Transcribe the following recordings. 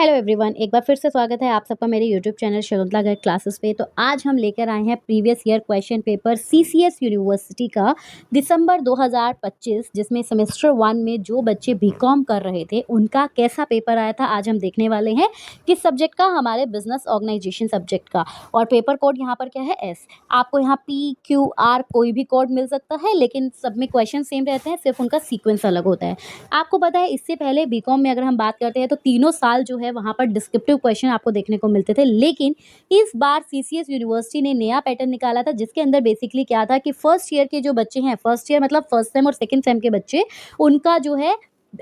Hello everyone, एक बार फिर से स्वागत है आप सबका मेरे YouTube channel Shakuntala guide classes पे। तो आज हम लेकर आए हैं previous year question paper CCS university का दिसंबर 2025, जिसमें सेमेस्टर 1 में जो बच्चे बीकॉम कर रहे थे उनका कैसा पेपर आया था। आज हम देखने वाले हैं किस सब्जेक्ट का, हमारे बिजनेस ऑर्गेनाइजेशन सब्जेक्ट का। और पेपर कोड यहाँ पर क्या है, एस। आपको यहाँ PQR कोई भी कोड मिल सकता है, लेकिन सब में क्वेश्चन सेम रहते हैं, सिर्फ उनका सीक्वेंस अलग होता है। आपको पता है इससे पहले बीकॉम में अगर हम बात करते हैं तो तीनों साल जो है वहाँ पर डिस्क्रिप्टिव क्वेश्चन आपको देखने को मिलते थे, लेकिन इस बार सीसीएस यूनिवर्सिटी ने नया पैटर्न निकाला था, जिसके अंदर बेसिकली क्या था कि फर्स्ट ईयर के जो बच्चे हैं, फर्स्ट ईयर मतलब फर्स्ट सेम और सेकंड सेम के बच्चे, उनका जो है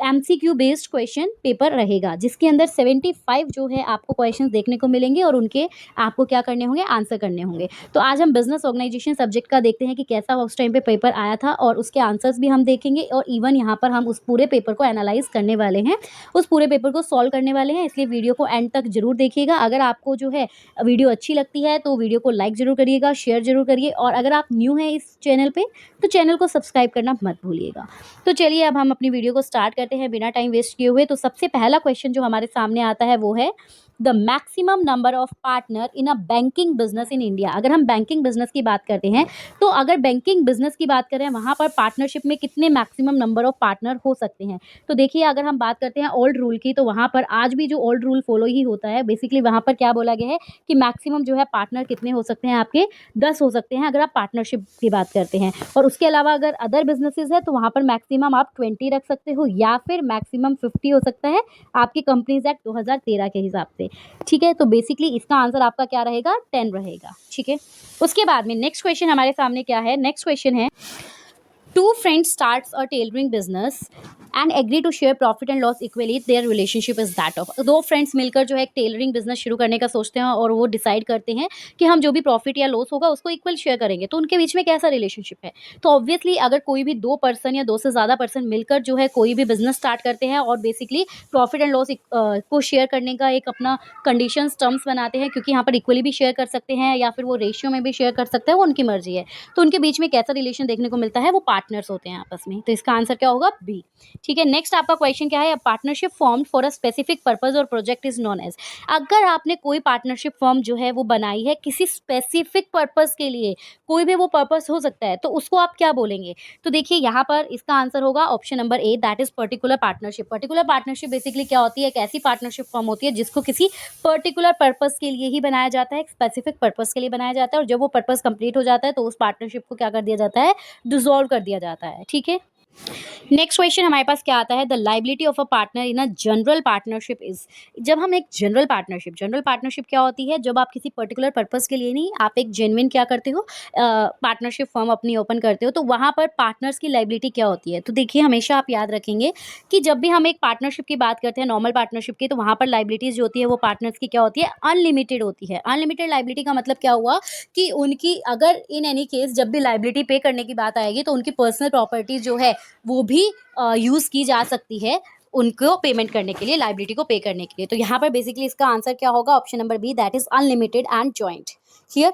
एमसीक्यू बेस्ड क्वेश्चन पेपर रहेगा, जिसके अंदर 75 जो है आपको क्वेश्चंस देखने को मिलेंगे और उनके आपको क्या करने होंगे, आंसर करने होंगे। तो आज हम बिजनेस ऑर्गेनाइजेशन सब्जेक्ट का देखते हैं कि कैसा उस टाइम पे पेपर आया था, और उसके आंसर्स भी हम देखेंगे, और इवन यहाँ पर हम उस पूरे पेपर को एनालाइज करने वाले हैं, उस पूरे पेपर को सॉल्व करने वाले हैं। इसलिए वीडियो को एंड तक जरूर देखिएगा। अगर आपको जो है वीडियो अच्छी लगती है तो वीडियो को लाइक जरूर करिएगा, शेयर जरूर करिए, और अगर आप न्यू हैं इस चैनल पे तो चैनल को सब्सक्राइब करना मत भूलिएगा। तो चलिए अब हम अपनी वीडियो को स्टार्ट करते हैं बिना टाइम वेस्ट किए हुए। तो सबसे पहला क्वेश्चन जो हमारे सामने आता है वो है the maximum number of partner in a banking business in India. अगर हम बैंकिंग बिजनेस की बात करते हैं तो अगर बैंकिंग बिजनेस की बात करें वहाँ पर पार्टनरशिप में कितने मैक्सिमम नंबर ऑफ पार्टनर हो सकते हैं। तो देखिए, अगर हम बात करते हैं ओल्ड रूल की, तो वहाँ पर आज भी जो ओल्ड रूल फॉलो ही होता है। बेसिकली वहाँ पर क्या बोला गया है कि मैक्सिमम जो है पार्टनर कितने हो सकते हैं, आपके 10 हो सकते हैं अगर आप पार्टनरशिप की बात करते हैं। और उसके अलावा अगर अदर बिजनेसेस है तो वहाँ पर मैक्सिमम आप 20 रख सकते हो, या फिर मैक्सिमम 50 हो सकता है आपकी कंपनीज एक्ट 2013 के हिसाब से। ठीक है, तो बेसिकली इसका आंसर आपका क्या रहेगा, 10 रहेगा। ठीक है, उसके बाद में नेक्स्ट क्वेश्चन हमारे सामने क्या है, नेक्स्ट क्वेश्चन है two friends starts a tailoring business and agree to share profit and loss equally, their relationship is that of. दो फ्रेंड्स मिलकर जो है एक टेलरिंग बिजनेस शुरू करने का सोचते हैं और वो डिसाइड करते हैं कि हम जो भी प्रॉफिट या लॉस होगा उसको इक्वल शेयर करेंगे, तो उनके बीच में कैसा रिलेशनशिप है। तो ऑब्वियसली अगर कोई भी दो पर्सन या दो से ज़्यादा पर्सन मिलकर जो है कोई भी बिजनेस स्टार्ट करते हैं और बेसिकली प्रॉफिट एंड लॉस को शेयर करने का एक अपना कंडीशंस टर्म्स बनाते हैं, क्योंकि यहाँ पर इक्वली भी शेयर कर सकते हैं या फिर वो रेशियो में भी शेयर कर सकते हैं, वो उनकी मर्जी है। तो उनके बीच में कैसा रिलेशन देखने को मिलता है, वो पार्टनर्स होते हैं आपस में। तो इसका आंसर क्या होगा, बी। ठीक है, नेक्स्ट आपका क्वेश्चन क्या है, partnership form for a specific purpose और प्रोजेक्ट इज नोन एज। अगर आपने कोई पार्टनरशिप फॉर्म जो है वो बनाई है किसी स्पेसिफिक पर्पस के लिए, कोई भी वो पर्पस हो सकता है, तो उसको आप क्या बोलेंगे। तो देखिए यहाँ पर इसका आंसर होगा option number A, that is particular partnership. Particular partnership basically क्या होती है, एक ऐसी पार्टनरशिप फॉर्म होती है जिसको किसी पर्टिकुलर पर्पस के लिए ही बनाया जाता है, एक स्पेसिफिक पर्पस के लिए बनाया जाता है, और जब वो पर्पस कंप्लीट हो जाता है तो उस पार्टनरशिप को क्या कर दिया जाता है, डिसॉल्व कर दिया जाता है। ठीक है, नेक्स्ट क्वेश्चन हमारे पास क्या आता है, the liability of a partner in a general partnership is. जब हम एक जनरल पार्टनरशिप क्या होती है, जब आप किसी पर्टिकुलर पर्पस के लिए नहीं, आप एक जेन्युइन क्या करते हो, पार्टनरशिप फर्म अपनी ओपन करते हो, तो वहाँ पर पार्टनर्स की लाइबिलिटी क्या होती है। तो देखिए, हमेशा आप याद रखेंगे कि जब भी हम एक पार्टनरशिप की बात करते हैं, नॉर्मल पार्टनरशिप की, तो वहाँ पर लाइबिलिटीज जो होती है वो पार्टनर्स की क्या होती है, अनलिमिटेड होती है। अनलिमिटेड लाइबिलिटी का मतलब क्या हुआ कि उनकी अगर इन एनी केस जब भी लाइबिलिटी पे करने की बात आएगी तो उनकी पर्सनल प्रॉपर्टीज जो है वो भी यूज़ की जा सकती है उनको पेमेंट करने के लिए, लाइबिलिटी को पे करने के लिए। तो यहाँ पर बेसिकली इसका आंसर क्या होगा, option number B, that is unlimited and joint. Clear.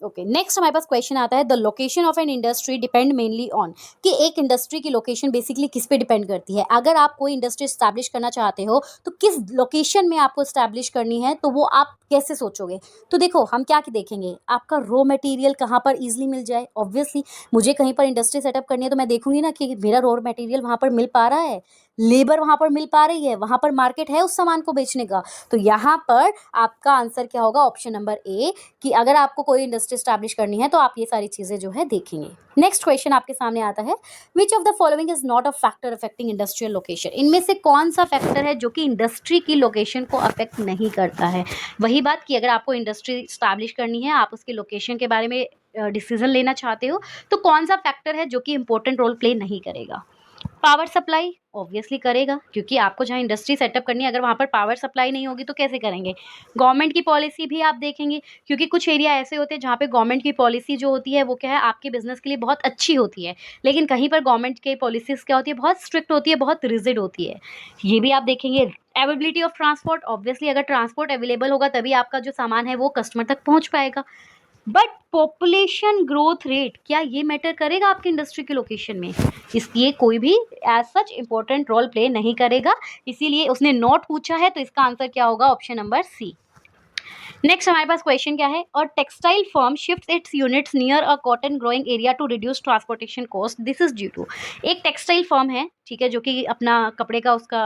Okay, next हमारे पास क्वेश्चन आता है, the location of an industry depend mainly on. कि एक इंडस्ट्री की लोकेशन बेसिकली किस पे डिपेंड करती है। अगर आप कोई इंडस्ट्री स्टैब्लिश करना चाहते हो तो किस लोकेशन में आपको स्टैब्लिश करनी है, तो वो आप कैसे सोचोगे। तो देखो, हम क्या देखेंगे, आपका रॉ मटेरियल कहाँ पर इजीली मिल जाए। ऑब्वियसली मुझे कहीं पर इंडस्ट्री सेटअप करनी है तो मैं देखूंगी ना कि मेरा रॉ मटेरियल वहाँ पर मिल पा रहा है, लेबर वहाँ पर मिल पा रही है, वहाँ पर मार्केट है उस सामान को बेचने का। तो यहाँ पर आपका आंसर क्या होगा, ऑप्शन नंबर ए, कि अगर आपको कोई इंडस्ट्री स्टैब्लिश करनी है तो आप ये सारी चीज़ें जो है देखेंगे। नेक्स्ट क्वेश्चन आपके सामने आता है, विच of the following is not a factor affecting industrial location. इनमें से कौन सा फैक्टर है जो कि इंडस्ट्री की लोकेशन को अफेक्ट नहीं करता है। वही बात कि अगर आपको इंडस्ट्री स्टैब्लिश करनी है, आप उसके लोकेशन के बारे में डिसीजन लेना चाहते हो, तो कौन सा फैक्टर है जो कि इंपॉर्टेंट रोल प्ले नहीं करेगा। पावर सप्लाई ऑब्वियसली करेगा, क्योंकि आपको जहाँ इंडस्ट्री सेटअप करनी है, अगर वहाँ पर पावर सप्लाई नहीं होगी तो कैसे करेंगे। गवर्नमेंट की पॉलिसी भी आप देखेंगे, क्योंकि कुछ एरिया ऐसे होते हैं जहाँ पे गवर्नमेंट की पॉलिसी जो होती है वो क्या है, आपके बिजनेस के लिए बहुत अच्छी होती है, लेकिन कहीं पर गवर्नमेंट की पॉलिसीज क्या होती है, बहुत स्ट्रिक्ट होती है, बहुत रिजिड होती है। ये भी आप देखेंगे। अवेलेबिलिटी ऑफ ट्रांसपोर्ट, ऑब्वियसली अगर ट्रांसपोर्ट अवेलेबल होगा तभी आपका जो सामान है वो कस्टमर तक पहुँच पाएगा। बट पॉपुलेशन ग्रोथ रेट क्या ये मैटर करेगा आपकी इंडस्ट्री के लोकेशन में? इसलिए कोई भी as such important role play नहीं करेगा, इसीलिए उसने नॉट पूछा है, तो इसका आंसर क्या होगा? Option number C. नेक्स्ट हमारे पास क्वेश्चन क्या है? और textile firm shift its units near a cotton growing area to reduce transportation cost, this is due to. एक टेक्सटाइल फर्म है, ठीक है, जो कि अपना कपड़े का उसका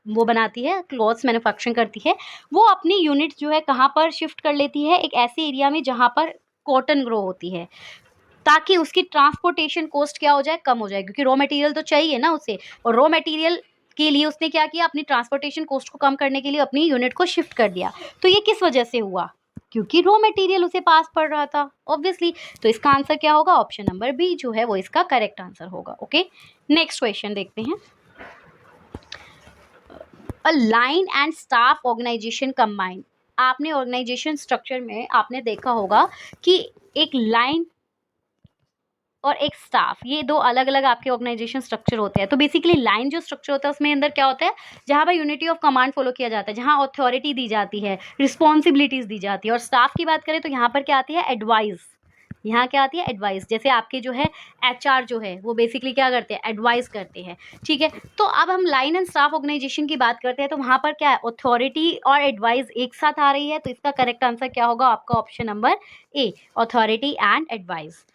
वो बनाती है, क्लॉथ्स मैन्युफैक्चरिंग करती है। वो अपनी यूनिट जो है कहाँ पर शिफ्ट कर लेती है? एक ऐसे एरिया में जहाँ पर कॉटन ग्रो होती है, ताकि उसकी ट्रांसपोर्टेशन कॉस्ट क्या हो जाए? कम हो जाए, क्योंकि रॉ मटेरियल तो चाहिए ना उसे, और रॉ मटेरियल के लिए उसने क्या किया? अपनी ट्रांसपोर्टेशन कॉस्ट को कम करने के लिए अपनी यूनिट को शिफ्ट कर दिया। तो ये किस वजह से हुआ? क्योंकि रॉ मटेरियल उसे पास पड़ रहा था ऑब्वियसली। तो इसका आंसर क्या होगा? ऑप्शन नंबर बी जो है वो इसका करेक्ट आंसर होगा। ओके, नेक्स्ट क्वेश्चन देखते हैं। A line and staff organization combine, आपने ऑर्गेनाइजेशन स्ट्रक्चर में आपने देखा होगा कि एक लाइन और एक स्टाफ, ये दो अलग अलग आपके ऑर्गेनाइजेशन स्ट्रक्चर होते हैं। तो बेसिकली लाइन जो स्ट्रक्चर होता है उसमें अंदर क्या होता है? जहाँ पर यूनिटी ऑफ कमांड फॉलो किया जाता है, जहाँ अथॉरिटी दी जाती है, रिस्पॉन्सिबिलिटीज दी जाती है। और स्टाफ की बात करें तो यहाँ पर क्या आती है? एडवाइस। यहाँ क्या आती है? एडवाइस। जैसे आपके जो है एचआर जो है वो बेसिकली क्या करते हैं? एडवाइस करते हैं, ठीक है। तो अब हम लाइन एंड स्टाफ ऑर्गेनाइजेशन की बात करते हैं, तो वहाँ पर क्या है? अथॉरिटी और एडवाइस एक साथ आ रही है। तो इसका करेक्ट आंसर क्या होगा आपका? Option number A, authority and advice.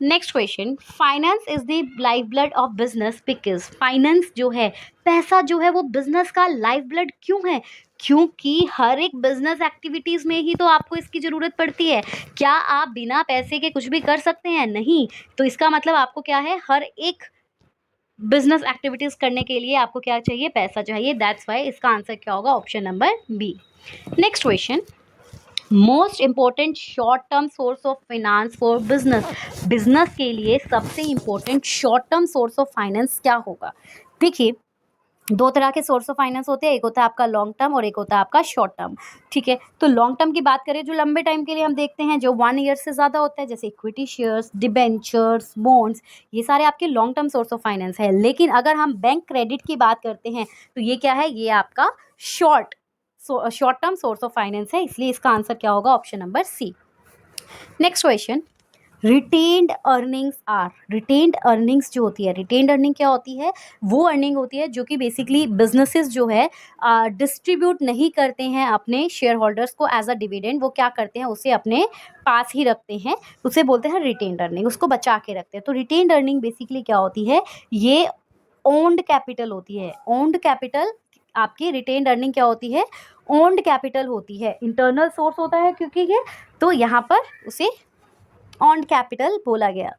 Next question, finance is the life blood of business because, finance जो है, पैसा जो है वो बिजनेस का लाइफ ब्लड क्यों है? क्योंकि हर एक बिजनेस एक्टिविटीज में ही तो आपको इसकी जरूरत पड़ती है। क्या आप बिना पैसे के कुछ भी कर सकते हैं? नहीं। तो इसका मतलब आपको क्या है? हर एक बिजनेस एक्टिविटीज करने के लिए आपको क्या चाहिए? पैसा चाहिए। दैट्स वाई इसका आंसर क्या होगा? Option number B. Next question, most important short term source of finance for business, business के लिए सबसे important short term source of finance क्या होगा? देखिए, दो तरह के सोर्स ऑफ फाइनेंस होते हैं, एक होता है आपका लॉन्ग टर्म और एक होता है आपका शॉर्ट टर्म, ठीक है। तो लॉन्ग टर्म की बात करें, जो लंबे टाइम के लिए हम देखते हैं, जो 1 ईयर से ज़्यादा होता है, जैसे इक्विटी शेयर्स, डिबेंचर्स, बॉन्ड्स, ये सारे आपके long term source of finance है। लेकिन अगर हम बैंक क्रेडिट की बात करते हैं तो ये क्या है? ये आपका short term source of finance है, इसलिए इसका आंसर क्या होगा? Option number C. Next question, retained earnings are, retained earnings जो होती है, रिटेन्ड अर्निंग क्या होती है? वो अर्निंग होती है जो कि बेसिकली बिजनेसेस जो है डिस्ट्रीब्यूट नहीं करते हैं अपने शेयर होल्डर्स को एज अ डिविडेंड। वो क्या करते हैं? उसे अपने पास ही रखते हैं, उसे बोलते हैं रिटेन्ड अर्निंग, उसको बचा के रखते हैं। तो रिटेन्ड अर्निंग बेसिकली क्या होती है? ये ओन्ड कैपिटल होती है। ओन्ड कैपिटल, आपकी रिटेन्ड अर्निंग क्या होती है? ओन्ड कैपिटल होती है, इंटरनल सोर्स होता है क्योंकि ये, तो यहाँ पर उसे ओन्ड कैपिटल बोला गया।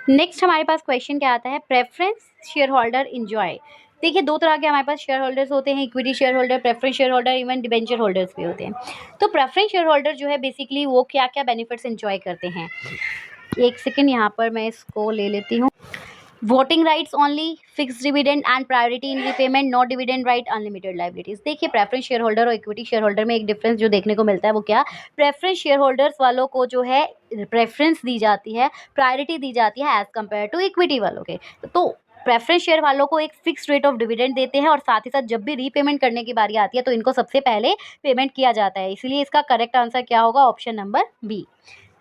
नेक्स्ट हमारे पास क्वेश्चन क्या आता है? प्रेफरेंस शेयर होल्डर इंजॉय, देखिए दो तरह के हमारे पास शेयर होल्डर्स होते हैं, equity share holder, preference share holder, even debenture holders भी होते हैं। तो प्रेफरेंस शेयर होल्डर जो है बेसिकली वो क्या क्या बेनिफिट्स इंजॉय करते हैं? एक सेकेंड, यहाँ पर मैं इसको ले लेती हूँ। Voting rights only, fix dividend and priority in repayment, not dividend right, unlimited liabilities. देखिए, प्रेफरेंस शेयर होल्डर और इक्विटी शेयर होल्डर में एक डिफरेंस जो देखने को मिलता है वो क्या? प्रेफरेंस शेयर होल्डर्स वालों को जो है प्रेफरेंस दी जाती है, प्रायोरिटी दी जाती है एज कम्पेयर टू इक्विटी वालों के। तो प्रेफरेंस शेयर वालों को एक फिक्स रेट ऑफ डिविडेंड देते हैं, और साथ ही साथ जब भी रीपेमेंट करने की बारी आती है तो इनको सबसे पहले पेमेंट किया जाता है, इसलिए इसका करेक्ट आंसर क्या होगा? Option number B.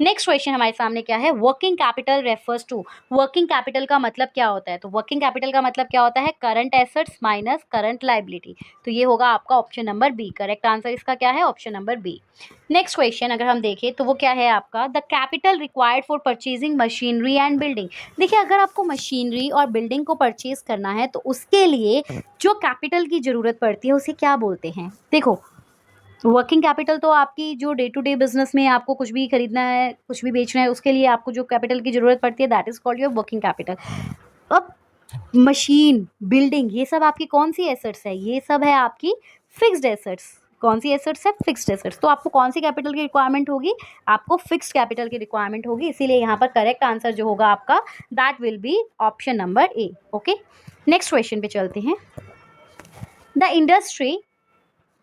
Next question हमारे सामने क्या है? Working capital refers to, working capital का मतलब क्या होता है? तो वर्किंग कैपिटल का मतलब क्या होता है? Current assets minus current liability. तो ये होगा आपका option number B. Correct answer इसका क्या है? Option number B. Next question अगर हम देखें तो वो क्या है आपका? The capital required for purchasing machinery and building. देखिए, अगर आपको मशीनरी और बिल्डिंग को परचेज करना है तो उसके लिए जो कैपिटल की जरूरत पड़ती है उसे क्या बोलते हैं? देखो, वर्किंग कैपिटल तो आपकी जो डे टू डे बिजनेस में आपको कुछ भी खरीदना है, कुछ भी बेचना है, उसके लिए आपको जो कैपिटल की जरूरत पड़ती है that is called your working capital. अब मशीन, बिल्डिंग, ये सब आपकी कौन सी एसेट्स है? ये सब है आपकी फिक्स्ड एसेट्स। कौन सी एसेट्स है? Fixed assets. तो आपको कौन सी कैपिटल की रिक्वायरमेंट होगी? आपको फिक्स्ड कैपिटल की रिक्वायरमेंट होगी, इसीलिए यहाँ पर करेक्ट आंसर जो होगा आपका that will be option number A. Okay, next question पे चलते हैं। The industry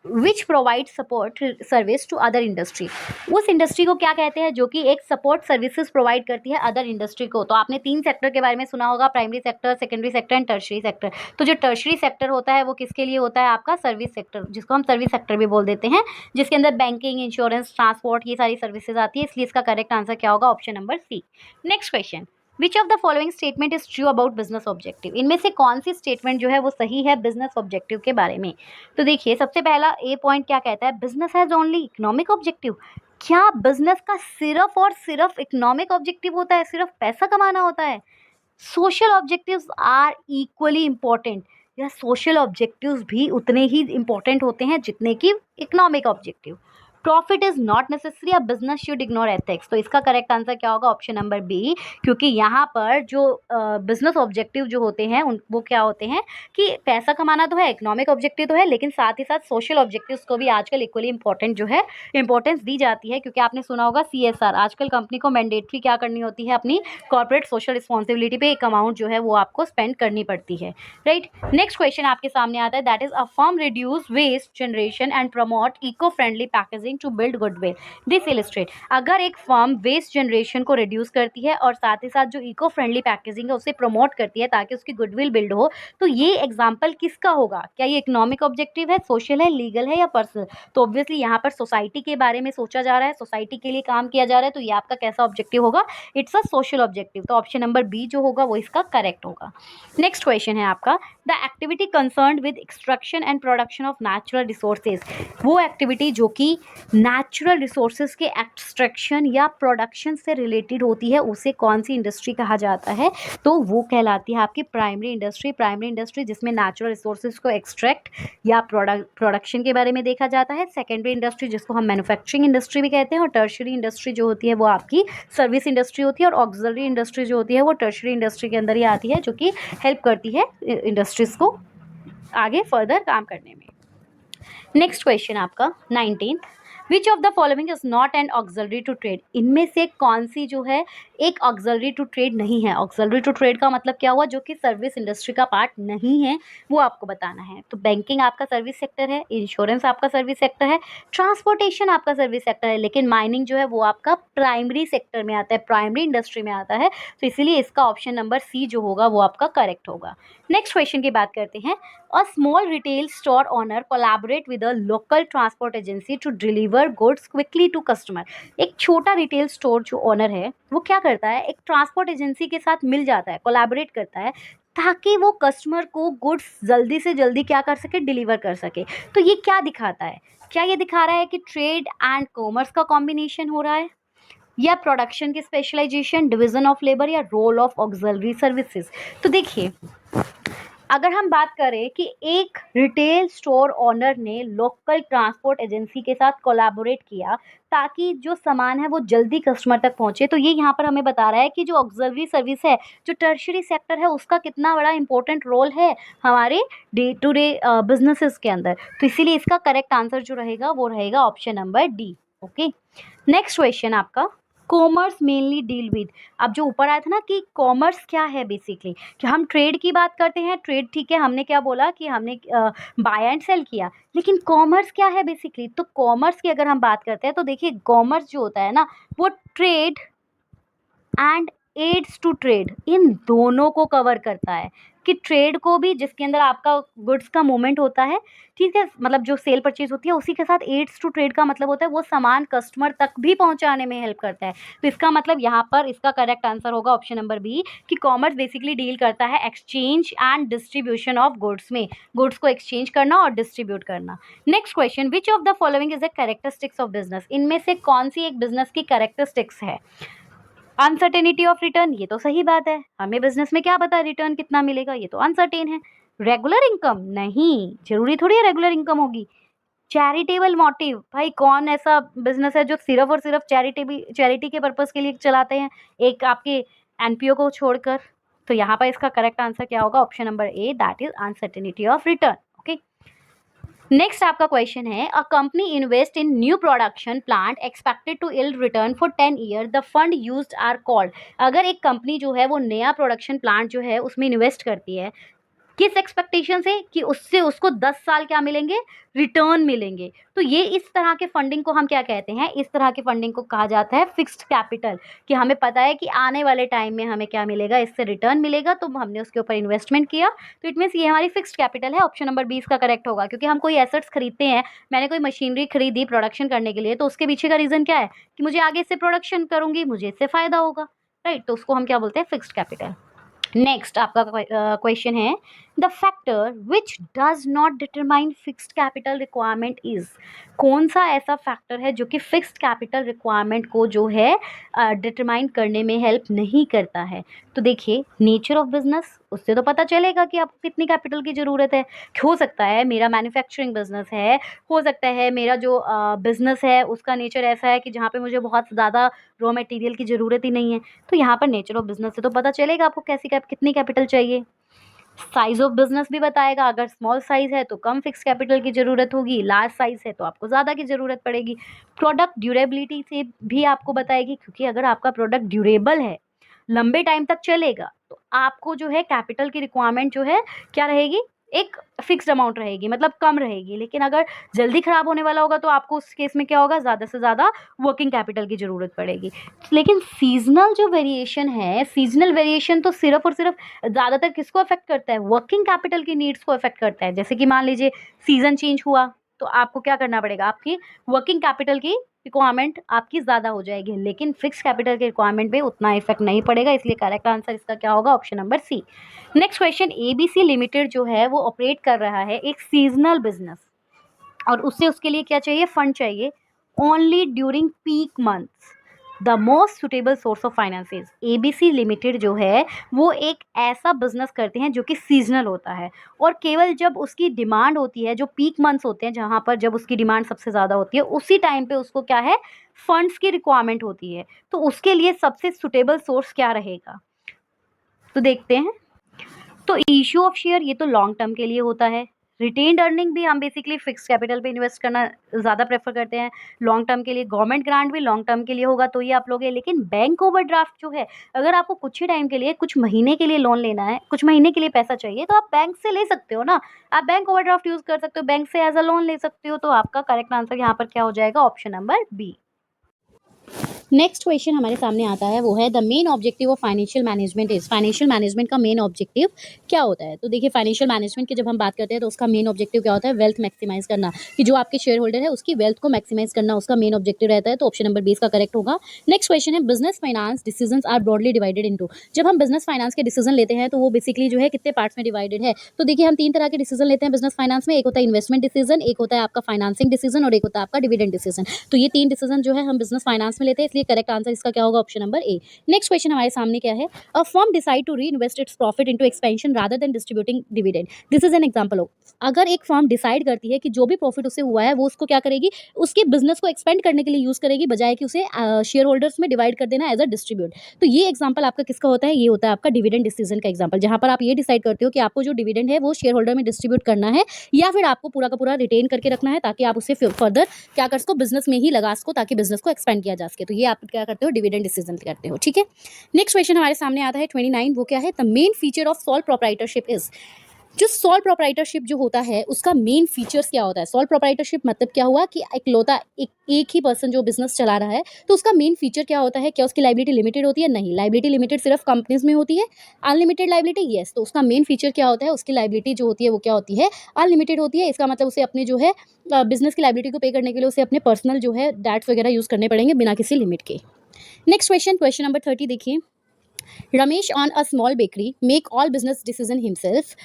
which provide support service to other industry. उस इंडस्ट्री को क्या कहते हैं जो कि एक सपोर्ट सर्विसेज प्रोवाइड करती है अदर इंडस्ट्री को। तो आपने 3 सेक्टर के बारे में सुना होगा, primary sector, secondary sector and tertiary sector. तो जो टर्शरी सेक्टर होता है वो किसके लिए होता है, आपका सर्विस सेक्टर, जिसको हम सर्विस सेक्टर भी बोल देते हैं, जिसके अंदर बैंकिंग, इंश्योरेंस, ट्रांसपोर्ट, ये सारी सर्विसेज आती है। इसलिए इसका करेक्ट आंसर क्या होगा, option number C. Next question, which of the following statement is true about business objective. इनमें से कौन सी स्टेटमेंट जो है वो सही है बिजनेस ऑब्जेक्टिव के बारे में। तो देखिए, सबसे पहला ए पॉइंट क्या कहता है, business has only economic objective. क्या बिजनेस का सिर्फ और सिर्फ इकोनॉमिक ऑब्जेक्टिव होता है, सिर्फ पैसा कमाना होता है। Social objectives are equally important, या सोशल ऑब्जेक्टिव्स भी उतने ही इम्पोर्टेंट होते हैं जितने कि economic objective. Profit is not necessary, a business should ignore ethics. तो इसका करेक्ट आंसर क्या होगा, ऑप्शन नंबर बी, क्योंकि यहाँ पर जो बिजनेस ऑब्जेक्टिव जो होते हैं उन वो क्या होते हैं कि पैसा कमाना तो है, इकोनॉमिक ऑब्जेक्टिव तो है, लेकिन साथ ही साथ सोशल ऑब्जेक्टिव्स को भी आजकल इक्वली इंपॉर्टेंट जो है इंपॉर्टेंस दी जाती है। क्योंकि आपने सुना होगा CSR, आजकल कंपनी को मैंडेटरी क्या करनी होती है, अपनी कॉर्पोरेट सोशल रिस्पॉन्सिबिलिटी पे एक अमाउंट जो है वो आपको स्पेंड करनी पड़ती है, राइट। नेक्स्ट क्वेश्चन आपके सामने आता है, that is a firm reduce waste generation and promote eco friendly packaging to build goodwill. This illustrate, अगर एक फर्म वेस्ट जनरेशन को रिड्यूस करती है और साथ ही साथ जो इको फ्रेंडली पैकेजिंग है उसे प्रमोट करती है ताकि उसकी गुडविल बिल्ड हो, तो ये एग्जाम्पल किसका होगा, क्या ये इकोनॉमिक ऑब्जेक्टिव है, सोशल है, लीगल है या पर्सनल। तो ऑब्वियसली यहाँ पर सोसाइटी के बारे में सोचा जा रहा है, सोसाइटी के लिए काम किया जा रहा है, तो ये आपका कैसा ऑब्जेक्टिव होगा, इट्स अ सोशल ऑब्जेक्टिव। तो ऑप्शन नंबर बी जो होगा वो इसका करेक्ट होगा। नेक्स्ट क्वेश्चन है आपका, the activity concerned with extraction and production of natural resources. वो एक्टिविटी जो कि नेचुरल रिसोर्सेज के एक्सट्रैक्शन या प्रोडक्शन से रिलेटेड होती है उसे कौन सी इंडस्ट्री कहा जाता है, तो वो कहलाती है आपकी प्राइमरी इंडस्ट्री। प्राइमरी इंडस्ट्री जिसमें नेचुरल रिसोर्सेज को एक्सट्रैक्ट या प्रोडक्शन के बारे में देखा जाता है। सेकेंडरी इंडस्ट्री जिसको हम मैन्युफैक्चरिंग इंडस्ट्री भी कहते हैं, और टर्शरी इंडस्ट्री जो होती है वो आपकी सर्विस इंडस्ट्री होती है, और ऑक्सिलरी इंडस्ट्री जो होती है वो टर्शरी इंडस्ट्री के अंदर ही आती है, जो कि हेल्प करती है इंडस्ट्रीज को आगे फर्दर काम करने में। नेक्स्ट क्वेश्चन आपका 19, which of the following is not an auxiliary to trade. इनमें से कौन सी जो है एक ऑक्सिलरी टू ट्रेड नहीं है। ऑक्सिलरी टू ट्रेड का मतलब क्या हुआ, जो कि सर्विस इंडस्ट्री का पार्ट नहीं है, वो आपको बताना है। तो बैंकिंग आपका सर्विस सेक्टर है, इंश्योरेंस आपका सर्विस सेक्टर है, ट्रांसपोर्टेशन आपका सर्विस सेक्टर है, लेकिन माइनिंग जो है वो आपका प्राइमरी सेक्टर में आता है, प्राइमरी इंडस्ट्री में आता है। तो इसीलिए इसका ऑप्शन नंबर सी जो होगा वो आपका करेक्ट होगा। नेक्स्ट क्वेश्चन की बात करते हैं, a small retail store owner collaborate with a local transport agency to deliver goods quickly to customer. एक छोटा रिटेल स्टोर जो ओनर है वो क्या करता है, एक ट्रांसपोर्ट एजेंसी के साथ मिल जाता है, कोलैबोरेट करता है, ताकि वो कस्टमर को गुड्स जल्दी से जल्दी क्या कर सके, डिलीवर कर सके। तो ये क्या दिखाता है, क्या ये दिखा रहा है कि ट्रेड एंड कॉमर्स का कॉम्बिनेशन हो रहा है, या प्रोडक्शन की स्पेशलाइजेशन, डिवीजन ऑफ लेबर, या रोल ऑफ ऑक्सिलरी सर्विसेज। तो देखिए, अगर हम बात करें कि एक रिटेल स्टोर ओनर ने लोकल ट्रांसपोर्ट एजेंसी के साथ कोलैबोरेट किया ताकि जो सामान है वो जल्दी कस्टमर तक पहुंचे, तो ये यहाँ पर हमें बता रहा है कि जो ऑक्सिलरी सर्विस है, जो टर्शरी सेक्टर है, उसका कितना बड़ा इंपॉर्टेंट रोल है हमारे डे टू डे बिजनेसेस के अंदर। तो इसीलिए इसका करेक्ट आंसर जो रहेगा वो रहेगा option number D. Okay, next question आपका, कॉमर्स मेनली डील विद। अब जो ऊपर आया था ना कि कॉमर्स क्या है, बेसिकली कि हम ट्रेड की बात करते हैं, ट्रेड ठीक है, हमने क्या बोला कि हमने बाय एंड सेल किया, लेकिन कॉमर्स क्या है बेसिकली। तो कॉमर्स की अगर हम बात करते हैं तो देखिए, कॉमर्स जो होता है ना वो trade and aids to trade, इन दोनों को कवर करता है, कि ट्रेड को भी जिसके अंदर आपका गुड्स का मूवमेंट होता है, ठीक है, मतलब जो सेल परचेज होती है, उसी के साथ एड्स टू ट्रेड का मतलब होता है वो सामान कस्टमर तक भी पहुंचाने में हेल्प करता है। तो इसका मतलब यहाँ पर इसका करेक्ट आंसर होगा ऑप्शन नंबर बी, कि कॉमर्स बेसिकली डील करता है exchange and distribution of goods में, गुड्स को एक्सचेंज करना और डिस्ट्रीब्यूट करना। Next question, which of the following is the characteristics of business. इनमें से कौन सी एक बिजनेस की कैरेक्टरिस्टिक्स है। अनसर्टेनिटी ऑफ रिटर्न, ये तो सही बात है, हमें बिजनेस में क्या पता है रिटर्न कितना मिलेगा, ये तो अनसर्टेन है। रेगुलर इनकम, नहीं, जरूरी थोड़ी है रेगुलर इनकम होगी। चैरिटेबल मोटिव, भाई कौन ऐसा बिजनेस है जो सिर्फ और सिर्फ चैरिटी के पर्पस के लिए चलाते हैं, एक आपके एनपीओ को छोड़कर। तो यहाँ पर इसका करेक्ट आंसर क्या होगा, option number A, that is uncertainty of return. Okay, next आपका क्वेश्चन है, a company invest in new production plant expected to yield return for 10 year, the fund used are called. अगर एक company जो है वो नया प्रोडक्शन प्लांट जो है उसमें इन्वेस्ट करती है किस एक्सपेक्टेशन से कि उससे उसको 10 साल क्या मिलेंगे, रिटर्न मिलेंगे। तो ये इस तरह के फंडिंग को हम क्या कहते हैं, इस तरह के फंडिंग को कहा जाता है फिक्स्ड कैपिटल, कि हमें पता है कि आने वाले टाइम में हमें क्या मिलेगा, इससे रिटर्न मिलेगा, तो हमने उसके ऊपर इन्वेस्टमेंट किया, तो इट मीन्स ये हमारी फिक्स्ड कैपिटल है। ऑप्शन नंबर 20 का करेक्ट होगा, क्योंकि हम कोई एसेट्स खरीदते हैं, मैंने कोई मशीनरी खरीदी प्रोडक्शन करने के लिए, तो उसके पीछे का रीजन क्या है कि मुझे आगे इससे प्रोडक्शन करूंगी, मुझे इससे फायदा होगा, राइट। तो उसको हम क्या बोलते हैं, फिक्स्ड कैपिटल। नेक्स्ट आपका क्वेश्चन है, the factor which does not determine fixed capital requirement is. कौन सा ऐसा फैक्टर है जो कि फिक्स्ड कैपिटल रिक्वायरमेंट को जो है डिटरमाइन करने में हेल्प नहीं करता है। तो देखिए, नेचर ऑफ बिजनेस, उससे तो पता चलेगा कि आपको कितनी कैपिटल की ज़रूरत है। हो सकता है मेरा मैन्युफैक्चरिंग बिजनेस है, हो सकता है मेरा जो बिजनेस है उसका नेचर ऐसा है कि जहाँ पे मुझे बहुत ज़्यादा रॉ मटेरियल की ज़रूरत ही नहीं है। तो यहाँ पर नेचर ऑफ बिजनेस से तो पता चलेगा आपको कितनी कैपिटल चाहिए। साइज ऑफ बिजनेस भी बताएगा, अगर स्मॉल साइज है तो कम फिक्स कैपिटल की ज़रूरत होगी, लार्ज साइज है तो आपको ज़्यादा की ज़रूरत पड़ेगी। प्रोडक्ट ड्यूरेबिलिटी से भी आपको बताएगी, क्योंकि अगर आपका प्रोडक्ट ड्यूरेबल है, लंबे टाइम तक चलेगा, तो आपको जो है कैपिटल की रिक्वायरमेंट जो है क्या रहेगी, एक फिक्स्ड अमाउंट रहेगी, मतलब कम रहेगी। लेकिन अगर जल्दी ख़राब होने वाला होगा तो आपको उस केस में क्या होगा, ज़्यादा से ज़्यादा वर्किंग कैपिटल की ज़रूरत पड़ेगी। लेकिन सीजनल जो वेरिएशन है, सीजनल वेरिएशन तो सिर्फ और सिर्फ ज़्यादातर किसको अफेक्ट करता है, वर्किंग कैपिटल की नीड्स को अफेक्ट करता है। जैसे कि मान लीजिए सीजन चेंज हुआ, तो आपको क्या करना पड़ेगा, आपकी वर्किंग कैपिटल की रिक्वायरमेंट आपकी ज़्यादा हो जाएगी, लेकिन फिक्स कैपिटल के रिक्वायरमेंट पे उतना इफेक्ट नहीं पड़ेगा। इसलिए करेक्ट आंसर इसका क्या होगा, option number C. Next question, ABC limited जो है वो ऑपरेट कर रहा है एक सीजनल बिजनेस, और उससे उसके लिए क्या चाहिए, फंड चाहिए, only during peak months, the most suitable source of finances. ABC limited जो है वो एक ऐसा बिजनेस करते हैं जो कि सीजनल होता है, और केवल जब उसकी डिमांड होती है, जो पीक मंथ्स होते हैं जहाँ पर जब उसकी डिमांड सबसे ज़्यादा होती है, उसी टाइम पे उसको क्या है, फंड्स की रिक्वायरमेंट होती है। तो उसके लिए सबसे सुटेबल सोर्स क्या रहेगा, तो देखते हैं। तो इशू ऑफ शेयर, ये तो लॉन्ग टर्म के लिए होता है। रिटेन्ड अर्निंग भी हम बेसिकली फिक्स कैपिटल पे इन्वेस्ट करना ज़्यादा प्रेफर करते हैं लॉन्ग टर्म के लिए। गवर्नमेंट ग्रांट भी लॉन्ग टर्म के लिए होगा तो ये आप लोगे। लेकिन बैंक ओवरड्राफ्ट जो है, अगर आपको कुछ ही टाइम के लिए, कुछ महीने के लिए लोन लेना है, कुछ महीने के लिए पैसा चाहिए, तो आप बैंक से ले सकते हो ना, आप बैंक ओवरड्राफ्ट यूज़ कर सकते हो, बैंक से एज अ लोन ले सकते हो। तो आपका करेक्ट आंसर यहाँ पर क्या हो जाएगा, option number B. Next question हमारे सामने आता है, वो है the main objective of financial management is. Financial management का मेन ऑब्जेक्टिव क्या होता है। तो देखिए, फाइनेंशियल मैनेजमेंट की जब हम बात करते हैं तो उसका मेन ऑब्जेक्टिव क्या होता है, वेल्थ मैक्सिमाइज करना, कि जो आपके शेयर होल्डर है उसकी वेल्थ को मैक्सिमाइज करना उसका मेन ऑब्जेक्टिव रहता है। तो ऑप्शन नंबर 20 का करेक्ट होगा। नेक्स्ट क्वेश्चन है, business finance decisions are broadly divided into. जब हम बिजनेस फाइनेंस के डिसीजन लेते हैं तो वो बेसिकली जो है कितने पार्ट्स में डिवाइडेड है। तो देखिए, हम 3 तरह के डिसीजन लेते हैं बिजनेस फाइनेंस में, एक होता है इन्वेस्टमेंट डिसीजन, एक होता है आपका फाइनेंसिंग डिसीजन, और एक होता है आपका डिविडेंड डिसीजन। तो ये 3 डिसीजन जो है हम बिजनेस फाइनेंस में लेते हैं, इसलिए करेक्ट आंसर इसका क्या होगा, option number A. Next question हमारे सामने क्या है, a firm decide to reinvest its profit into expansion rather than distributing dividend. This is an example of, अगर एक फर्म डिसाइड करती है कि जो भी प्रॉफिट उसे हुआ है वो उसको क्या करेगी, उसके बिजनेस को एक्सपेंड करने के लिए यूज करेगी, बजाय कि उसे शेयर होल्डर्स में डिवाइड कर देना एज अ डिस्ट्रीब्यूट। तो ये एग्जांपल आपका किसका होता है, ये होता है आपका डिविडेंड डिसीजन का एग्जांपल, जहां पर आप ये डिसाइड करते हो कि आपको जो डिविडेंड है वो शेयर होल्डर में डिस्ट्रीब्यूट करना है, या फिर आपको पूरा का पूरा रिटेन करके रखना है, ताकि आप उसे फर्दर क्या कर सको, बिजनेस में ही लगा सको, ताकि बिजनेस को एक्सपेंड किया जा सके। तो ये आप क्या करते हो, डिविडेंड डिसीजन करते हो, ठीक है। नेक्स्ट क्वेश्चन हमारे सामने आता है 29, वो क्या है, the main feature of sole proprietorship is. जो सोल प्रोप्राइटरशिप जो होता है उसका मेन फीचर्स क्या होता है। सोल प्रोप्राइटरशिप मतलब क्या हुआ कि इकलौता एक ही पर्सन जो बिजनेस चला रहा है, तो उसका मेन फीचर क्या होता है, क्या उसकी लाइबिलिटी लिमिटेड होती है, नहीं, लाइबिलिटी लिमिटेड सिर्फ कंपनीज में होती है। अनलिमिटेड लाइबिलिटी, यस, तो उसका मेन फीचर क्या होता है, उसकी लाइबिलिटी जो होती है वो क्या होती है, अनलिमिटेड होती है। इसका मतलब उसे अपने जो है बिजनेस की लाइबिलिटी को पे करने के लिए उसे अपने पर्सनल जो है डेट्स वगैरह यूज करने पड़ेंगे बिना किसी लिमिट के। नेक्स्ट क्वेश्चन, क्वेश्चन नंबर 30 देखिए, Ramesh on a small bakery make all business decision himself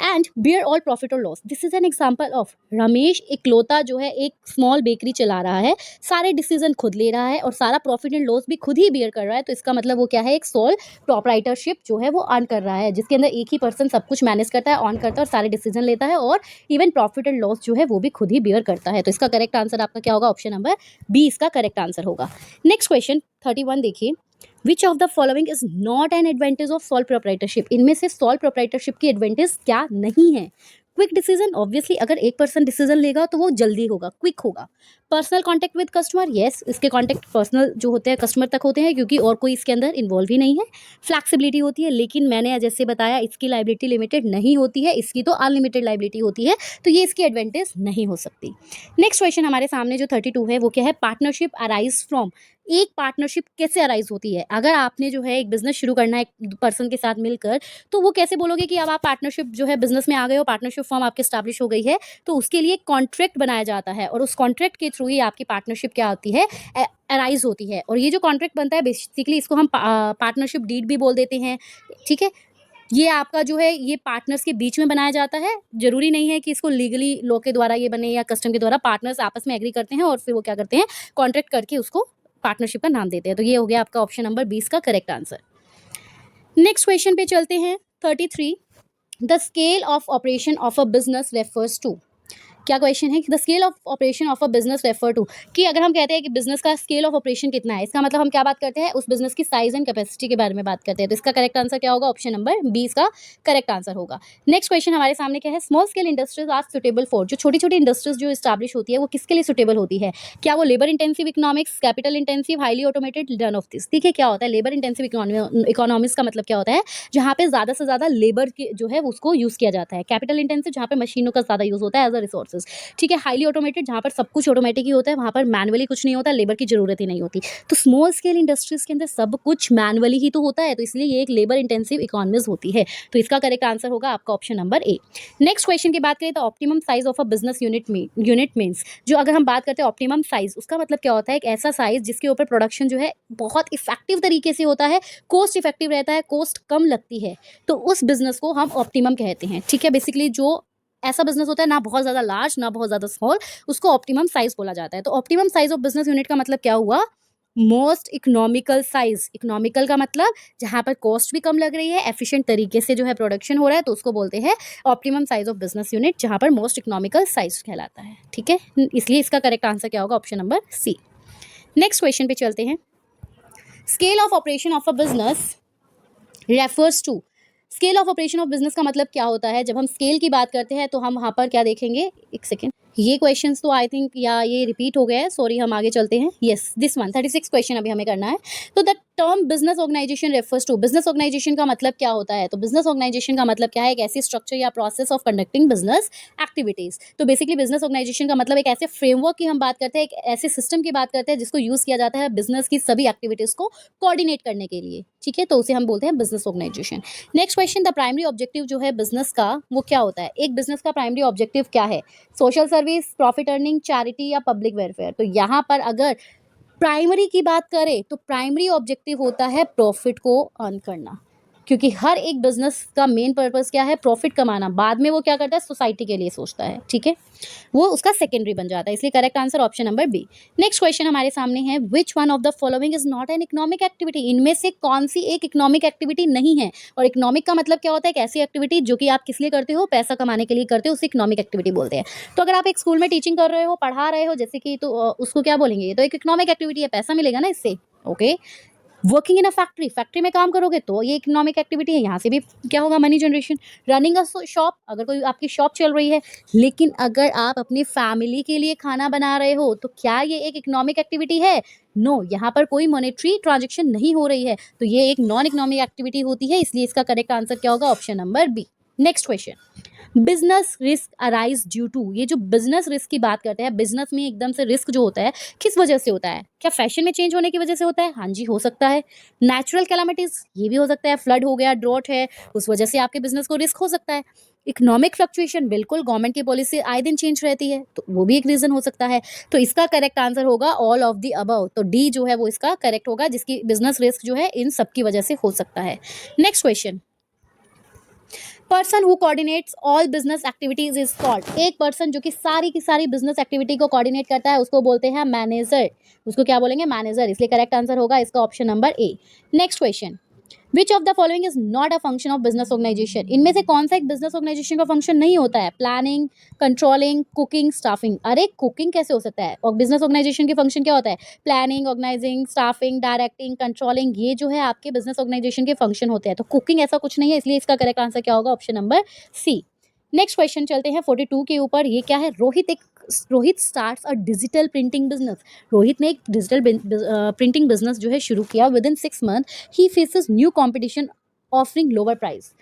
and bear all profit or loss. This is an example of Ramesh इकलौता जो है एक स्मॉल बेकरी चला रहा है, सारे डिसीजन खुद ले रहा है और सारा प्रॉफिट एंड लॉस भी खुद ही बियर कर रहा है। तो इसका मतलब वो क्या है, एक सोल प्रोप्राइटरशिप जो है वो अर्न कर रहा है, जिसके अंदर एक ही पर्सन सब कुछ मैनेज करता है, ऑन करता है और सारे डिसीजन लेता है, और इवन प्रॉफिट एंड लॉस जो है वो भी खुद ही बियर करता है। तो इसका करेक्ट आंसर आपका क्या होगा, ऑप्शन नंबर बी इसका करेक्ट आंसर होगा। नेक्स्ट क्वेश्चन 31 देखिए, विच of the following is not an advantage of sole proprietorship. इनमें से सोल प्रोप्राइटरशिप की एडवांटेज क्या नहीं है। क्विक डिसीजन, ऑब्वियसली अगर एक पर्सन डिसीजन लेगा तो वो जल्दी होगा, क्विक होगा। Personal contact with customer, yes इसके कॉन्टैक्ट पर्सनल जो होते हैं कस्टमर तक होते हैं, क्योंकि और कोई इसके अंदर इन्वॉल्व ही नहीं है। फ्लैक्सिबिलिटी होती है, लेकिन मैंने जैसे बताया इसकी लाइबिलिटी लिमिटेड नहीं होती है, इसकी तो अनलिमिटेड लाइबिलिटी होती है, तो ये इसकी एडवांटेज नहीं हो सकती। नेक्स्ट क्वेश्चन हमारे सामने जो 32 है वो क्या है, पार्टनरशिप अराइज फ्रॉम, एक पार्टनरशिप कैसे अराइज होती है। अगर आपने जो है एक बिजनेस शुरू करना है एक पर्सन के साथ मिलकर, तो वो कैसे बोलोगे कि अब आप पार्टनरशिप जो है बिजनेस में आ गए हो, पार्टनरशिप फॉर्म आपकी स्टैब्लिश हो गई है, तो उसके लिए कॉन्ट्रैक्ट बनाया जाता है और उस कॉन्ट्रैक्ट के थ्रू ही आपकी पार्टनरशिप क्या होती है, अराइज होती है। और ये जो कॉन्ट्रैक्ट बनता है बेसिकली इसको हम पार्टनरशिप डीड भी बोल देते हैं, ठीक है। ये आपका जो है ये पार्टनर्स के बीच में बनाया जाता है, जरूरी नहीं है कि इसको लीगली लॉ के द्वारा ये बने या कस्टम के द्वारा, पार्टनर्स आपस में एग्री करते हैं और फिर वो क्या करते हैं, कॉन्ट्रैक्ट करके उसको पार्टनरशिप का नाम देते हैं। तो ये हो गया आपका ऑप्शन नंबर 20 का करेक्ट आंसर। नेक्स्ट क्वेश्चन पे चलते हैं 33, the scale of operation of a business refers to, क्या क्वेश्चन है कि the scale of operation of a business refer to, कि अगर हम कहते हैं कि बिजनेस का स्केल ऑफ ऑपरेशन कितना है, इसका मतलब हम क्या बात करते हैं, उस बिजनेस की साइज एंड कैपेसिटी के बारे में बात करते हैं। तो इसका करेक्ट आंसर क्या होगा, ऑप्शन नंबर 20 का करेक्ट आंसर होगा। नेक्स्ट क्वेश्चन हमारे सामने क्या है, small scale industries are suitable for, जो छोटी छोटी इंडस्ट्रीज जो स्टैब्लिश होती है वो किसके लिए सुटेबल होती है, क्या वो labour intensive economics, capital intensive, highly automated, done of this. देखिए क्या होता है लेबर इंटेंसिव इकोनॉमिक्स का मतलब क्या होता है, जहाँ पे ज्यादा से ज्यादा लेबर जो है उसको यूज किया जाता है। कैपिटल इंटेंसिव जहाँ पे मशीनों का ज्यादा यूज होता है एज अ रिसोर्सेज, ठीक है। हाईली ऑटोमेटेड जहाँ पर सब कुछ ऑटोमेटिक ही होता है, वहाँ पर मैनुअली कुछ नहीं होता, लेबर की जरूरत ही नहीं होती। तो स्मॉल स्केल इंडस्ट्रीज के अंदर सब कुछ मैनुअली ही तो होता है, तो इसलिए ये एक लेबर इंटेंसिव इकोनॉमीज होती है। तो इसका करेक्ट आंसर होगा आपका option number A. Next question की बात करें तो optimum size of a business unit means, जो अगर हम बात करते हैं ऑप्टिमम साइज, उसका मतलब क्या होता है, एक ऐसा साइज जिसके ऊपर प्रोडक्शन जो है बहुत इफेक्टिव तरीके से होता है, कॉस्ट इफेक्टिव रहता है, कॉस्ट कम लगती है, तो उस बिजनेस को हम ऑप्टिमम कहते हैं, ठीक है। बेसिकली जो ऐसा बिजनेस होता है ना बहुत ज़्यादा लार्ज ना बहुत ज़्यादा स्मॉल, उसको ऑप्टिमम साइज बोला जाता है। तो optimum size of business unit का मतलब क्या हुआ, मोस्ट इकोनॉमिकल साइज। इकोनॉमिकल का मतलब जहाँ पर कॉस्ट भी कम लग रही है, एफिशिएंट तरीके से जो है प्रोडक्शन हो रहा है, तो उसको बोलते हैं optimum size of business unit, जहाँ पर मोस्ट इकोनॉमिकल साइज कहलाता है, ठीक है। इसलिए इसका करेक्ट आंसर क्या होगा, option number C. Next question पे चलते हैं, scale of operation of a business refers to, scale of operation of business का मतलब क्या होता है। जब हम स्केल की बात करते हैं तो हम वहाँ पर क्या देखेंगे, एक सेकेंड, ये क्वेश्चंस तो आई थिंक या ये रिपीट हो गए हैं, सॉरी, हम आगे चलते हैं। यस दिस वन 36 क्वेश्चन अभी हमें करना है। तो the term business organization refers to, business organization का मतलब क्या होता है, तो बिजनेस ऑर्गेनाइजेशन का मतलब क्या है, एक ऐसी स्ट्रक्चर या process of conducting business activities. तो बेसिकली बिजनेस ऑर्गेनाइजेशन का मतलब एक ऐसे फ्रेमवर्क की हम बात करते हैं, एक ऐसे सिस्टम की बात करते हैं जिसको यूज किया जाता है बिजनेस की सभी एक्टिविटीज को कोऑर्डिनेट करने के लिए, ठीक है। तो उसे हम बोलते हैं business organization. Next question, the primary objective जो है बिजनेस का वो क्या होता है, एक बिजनेस का प्राइमरी ऑब्जेक्टिव क्या है, social service, profit earning, charity या पब्लिक वेलफेयर। तो यहाँ पर अगर प्राइमरी की बात करें तो प्राइमरी ऑब्जेक्टिव होता है प्रॉफिट को अर्न करना, क्योंकि हर एक बिजनेस का मेन पर्पस क्या है, प्रॉफिट कमाना। बाद में वो क्या करता है, सोसाइटी के लिए सोचता है, ठीक है, वो उसका सेकेंडरी बन जाता है। इसलिए correct answer option number B. Next question हमारे सामने है, which one of the following is not an economic activity, इनमें से कौन सी एक इकोनॉमिक एक्टिविटी नहीं है। और इकोनॉमिक का मतलब क्या होता है, एक ऐसी एक्टिविटी जो कि आप किस लिए करते हो, पैसा कमाने के लिए करते हो, उसे इकोनॉमिक एक्टिविटी बोलते हैं। तो अगर आप एक स्कूल में टीचिंग कर रहे हो, पढ़ा रहे हो जैसे कि, तो उसको क्या बोलेंगे, ये तो एक इकोनॉमिक एक्टिविटी है, पैसा मिलेगा ना इससे, okay. Working in a factory, factory में काम करोगे तो ये इकोनॉमिक एक्टिविटी है, यहाँ से भी क्या होगा, money generation. Running a shop, अगर कोई आपकी शॉप चल रही है, लेकिन अगर आप अपनी फैमिली के लिए खाना बना रहे हो तो क्या ये एक इकोनॉमिक एक्टिविटी है, नो, यहाँ पर कोई मॉनेटरी ट्रांजेक्शन नहीं हो रही है, तो ये एक नॉन इकोनॉमिक एक्टिविटी होती है। इसलिए इसका करेक्ट आंसर क्या होगा, option number B. Next question, business risk arise due to, ये जो बिजनेस रिस्क की बात करते हैं, बिजनेस में एकदम से रिस्क जो होता है किस वजह से होता है, क्या फैशन में चेंज होने की वजह से होता है, हाँ जी हो सकता है। नेचुरल कैलामिटीज, ये भी हो सकता है, फ्लड हो गया, ड्रॉट है, उस वजह से आपके बिजनेस को रिस्क हो सकता है। इकोनॉमिक फ्लक्चुएशन, बिल्कुल गवर्नमेंट की पॉलिसी आए दिन चेंज रहती है, तो वो भी एक रीजन हो सकता है। तो इसका करेक्ट आंसर होगा ऑल ऑफ द अबव, तो डी जो है वो इसका करेक्ट होगा, जिसकी बिजनेस रिस्क जो है इन सब की वजह से हो सकता है। Next question, person who coordinates all business activities is called, एक पर्सन जो कि सारी की सारी बिजनेस एक्टिविटी को कोऑर्डिनेट करता है उसको बोलते हैं मैनेजर, उसको क्या बोलेंगे, मैनेजर। इसलिए करेक्ट आंसर होगा इसका option number A. Next question, which of the following is not a function of business organization, इनमें से कौन सा एक बिजनेस ऑर्गेनाइजेशन का फंक्शन नहीं होता है, प्लानिंग, कंट्रोलिंग, कुकिंग, स्टाफिंग। अरे कुकिंग कैसे हो सकता है, और बिजनेस ऑर्गेनाइजेशन के फंक्शन क्या होता है, planning, organizing, staffing, directing, controlling, ये जो है आपके बिजनेस ऑर्गेनाइजेशन के फंक्शन होते हैं। तो कुकिंग ऐसा कुछ नहीं है, इसलिए इसका करेक्ट आंसर क्या होगा, option number C. Next question चलते हैं 42 के ऊपर। ये क्या है? Rohit starts a digital printing business. Rohit ने एक डिजिटल प्रिंटिंग बिजनेस जो है शुरू किया। विद इन 6 मंथ ही faces new competition offering lower price.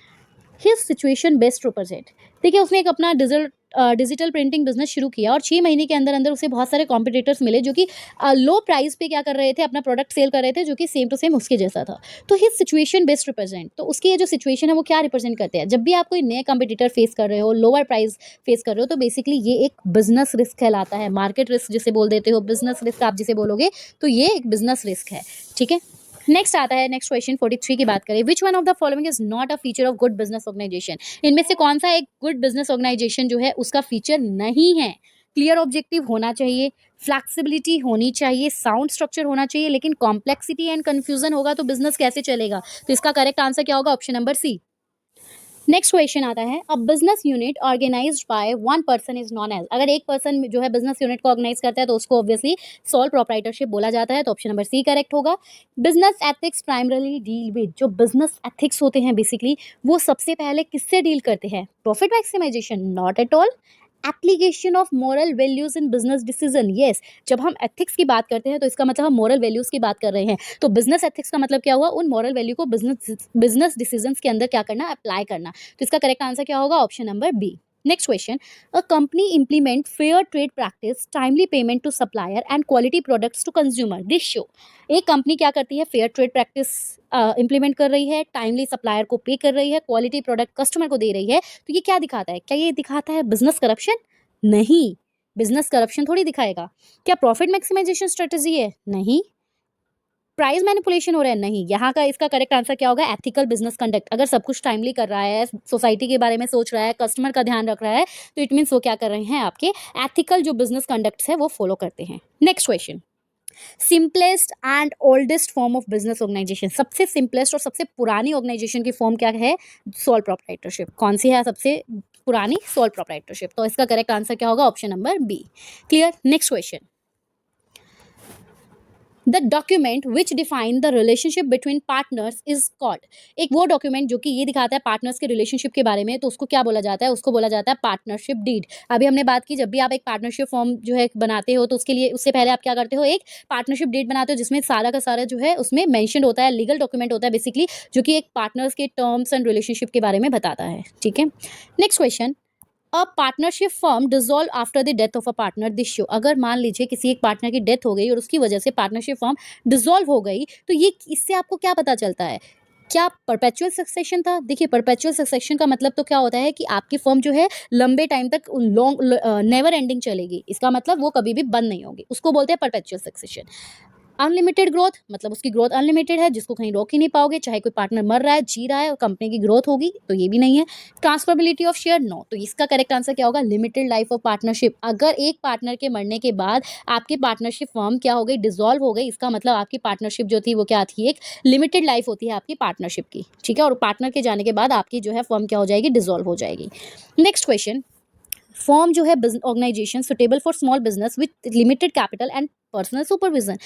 His situation best represent. देखिए, उसने एक अपना डिजिटल प्रिंटिंग बिजनेस शुरू किया और 6 महीने के अंदर अंदर उसे बहुत सारे कॉम्पिटिटर्स मिले जो कि लो प्राइस पे क्या कर रहे थे, अपना प्रोडक्ट सेल कर रहे थे, जो कि सेम टू सेम उसके जैसा था। तो हिज सिचुएशन बेस्ट रिप्रेजेंट, तो उसकी ये जो सिचुएशन है वो क्या रिप्रेजेंट करते हैं? जब भी आप कोई नए कॉम्पिटिटर फेस कर रहे हो, लोअर प्राइस फेस कर रहे हो, तो बेसिकली ये एक बिजनेस रिस्क कहलाता है। मार्केट रिस्क जिसे बोल देते हो, बिजनेस रिस्क आप जिसे बोलोगे, तो ये एक बिजनेस रिस्क है। ठीक है, नेक्स्ट आता है नेक्स्ट क्वेश्चन 43 की बात करें। Which one of the following is not a feature of good business organization? इनमें से कौन सा एक गुड बिजनेस ऑर्गेनाइजेशन जो है उसका फीचर नहीं है? क्लियर ऑब्जेक्टिव होना चाहिए, फ्लैक्सिबिलिटी होनी चाहिए, साउंड स्ट्रक्चर होना चाहिए, लेकिन कॉम्प्लेक्सिटी एंड कंफ्यूजन होगा तो बिजनेस कैसे चलेगा? तो इसका करेक्ट आंसर क्या होगा? Option number C. Next question आता है, a business unit organized by one person is known as. अगर एक पर्सन जो है बिजनेस यूनिट को ऑर्गेनाइज करता है तो उसको ऑब्वियसली सोल प्रोप्राइटरशिप बोला जाता है। तो ऑप्शन नंबर सी करेक्ट होगा। Business ethics primarily deal with, जो बिजनेस एथिक्स होते हैं बेसिकली वो सबसे पहले किससे डील करते हैं? Profit maximization? Not at all. Application of moral values in business decision? Yes. जब हम एथिक्स की बात करते हैं तो इसका मतलब हम मॉरल वैल्यूज की बात कर रहे हैं। तो बिजनेस एथिक्स का मतलब क्या हुआ? उन मॉरल वैल्यू को बिजनेस डिसीजंस के अंदर क्या करना? अप्लाई करना। तो इसका करेक्ट आंसर क्या होगा? Option number B. Next question, a company implement fair trade practice, timely payment to supplier and quality products to consumer. This show, एक कंपनी क्या करती है? फेयर ट्रेड प्रैक्टिस इंप्लीमेंट कर रही है, टाइमली सप्लायर को पे कर रही है, क्वालिटी प्रोडक्ट कस्टमर को दे रही है। तो ये क्या दिखाता है? क्या ये दिखाता है बिजनेस करप्शन? नहीं, बिजनेस करप्शन थोड़ी दिखाएगा। क्या प्रॉफिट मैक्सिमाइजेशन स्ट्रेटजी है? नहीं। प्राइस मैनिपुलेशन हो रहा है? नहीं। यहाँ का इसका करेक्ट आंसर क्या होगा? Ethical business conduct. अगर सब कुछ टाइमली कर रहा है, सोसाइटी के बारे में सोच रहा है, कस्टमर का ध्यान रख रहा है, तो इट मीन्स वो क्या कर रहे हैं? आपके एथिकल जो बिजनेस कंडक्ट्स है वो फॉलो करते हैं। Next question, simplest and oldest form of business organization. सबसे सिंपलेस्ट और सबसे पुरानी ऑर्गेनाइजेशन की फॉर्म क्या है? Sole proprietorship. कौन सी है सबसे पुरानी? Sole proprietorship. तो इसका करेक्ट आंसर क्या होगा? Option number B. Clear. Next question, the document which define the relationship between partners is called. एक वो डॉक्यूमेंट जो कि ये दिखाता है पार्टनर्स के रिलेशनशिप के बारे में, तो उसको क्या बोला जाता है? उसको बोला जाता है पार्टनरशिप डीड। अभी हमने बात की, जब भी आप एक पार्टनरशिप फॉर्म जो है बनाते हो तो उसके लिए उससे पहले आप क्या करते हो? एक पार्टनरशिप डीड बनाते हो जिसमें सारा का सारा जो है उसमें मेंशन होता है, लीगल डॉक्यूमेंट होता है बेसिकली, जो कि एक पार्टनर्स के टर्म्स एंड रिलेशनशिप के बारे में बताता है। ठीक है, next question, a partnership firm dissolve after the death of a partner. This show, अगर मान लीजिए किसी एक पार्टनर की डेथ हो गई और उसकी वजह से पार्टनरशिप फर्म डिसॉल्व हो गई, तो ये इससे आपको क्या पता चलता है? क्या परपेचुअल सक्सेशन था? देखिए, परपेचुअल सक्सेशन का मतलब तो क्या होता है कि आपकी फर्म जो है लंबे टाइम तक लॉन्ग नेवर एंडिंग चलेगी। इसका मतलब वो कभी भी बंद नहीं होगी, उसको बोलते हैं परपेचुअल सक्सेशन। अनलिमिटेड ग्रोथ, मतलब उसकी ग्रोथ अनलिमिटेड है, जिसको कहीं रोक ही नहीं पाओगे, चाहे कोई पार्टनर मर रहा है, जी रहा है और कंपनी की ग्रोथ होगी, तो ये भी नहीं है। Transferability of share? नो। तो इसका करेक्ट आंसर क्या होगा? Limited life of partnership. अगर एक पार्टनर के मरने के बाद आपकी पार्टनरशिप फर्म क्या हो गई? डिसॉल्व हो गई, इसका मतलब आपकी पार्टनरशिप जो थी वो क्या थी? एक लिमिटेड लाइफ होती है आपकी पार्टनरशिप की। ठीक है, और पार्टनर के जाने के बाद आपकी जो है फर्म क्या हो जाएगी? डिसॉल्व हो जाएगी। नेक्स्ट क्वेश्चन, फॉर्म जो है organization suitable for small business with limited capital and personal supervision.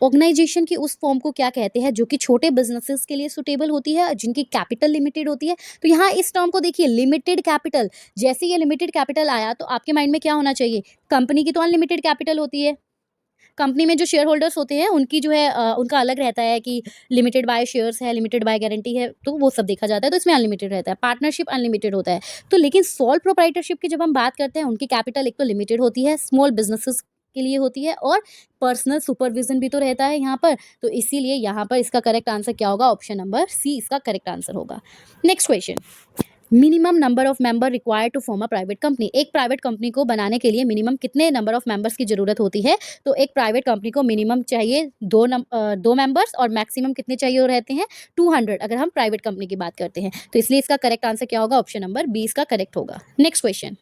Organization की उस फॉर्म को क्या कहते हैं जो कि छोटे बिजनेसेस के लिए सुटेबल होती है, जिनकी कैपिटल लिमिटेड होती है? तो यहाँ इस टर्म को देखिए, लिमिटेड कैपिटल। जैसे ये लिमिटेड कैपिटल आया तो आपके माइंड में क्या होना चाहिए? कंपनी की तो अनलिमिटेड कैपिटल होती है, कंपनी में जो शेयर होल्डर्स होते हैं उनकी जो है उनका अलग रहता है कि लिमिटेड बाय शेयर्स है, लिमिटेड बाय गारंटी है, तो वो सब देखा जाता है, तो इसमें अनलिमिटेड रहता है। पार्टनरशिप अनलिमिटेड होता है। तो लेकिन सोल प्रोप्राइटरशिप की जब हम बात करते हैं, उनकी कैपिटल एक तो लिमिटेड होती है, स्मॉल बिजनेसेस के लिए होती है, और पर्सनल सुपरविजन भी तो रहता है यहाँ पर। तो इसीलिए यहाँ पर इसका करेक्ट आंसर क्या होगा? ऑप्शन नंबर सी इसका करेक्ट आंसर होगा। Next question, minimum number of member required to form a private company. एक प्राइवेट कंपनी को बनाने के लिए मिनिमम कितने नंबर ऑफ मेंबर्स की जरूरत होती है? तो एक प्राइवेट कंपनी को मिनिमम चाहिए दो मेंबर्स, और मैक्सिमम कितने चाहिए वो रहते हैं? 200, अगर हम प्राइवेट कंपनी की बात करते हैं। तो इसलिए इसका करेक्ट आंसर क्या होगा? ऑप्शन नंबर बी इसका करेक्ट होगा। Next question,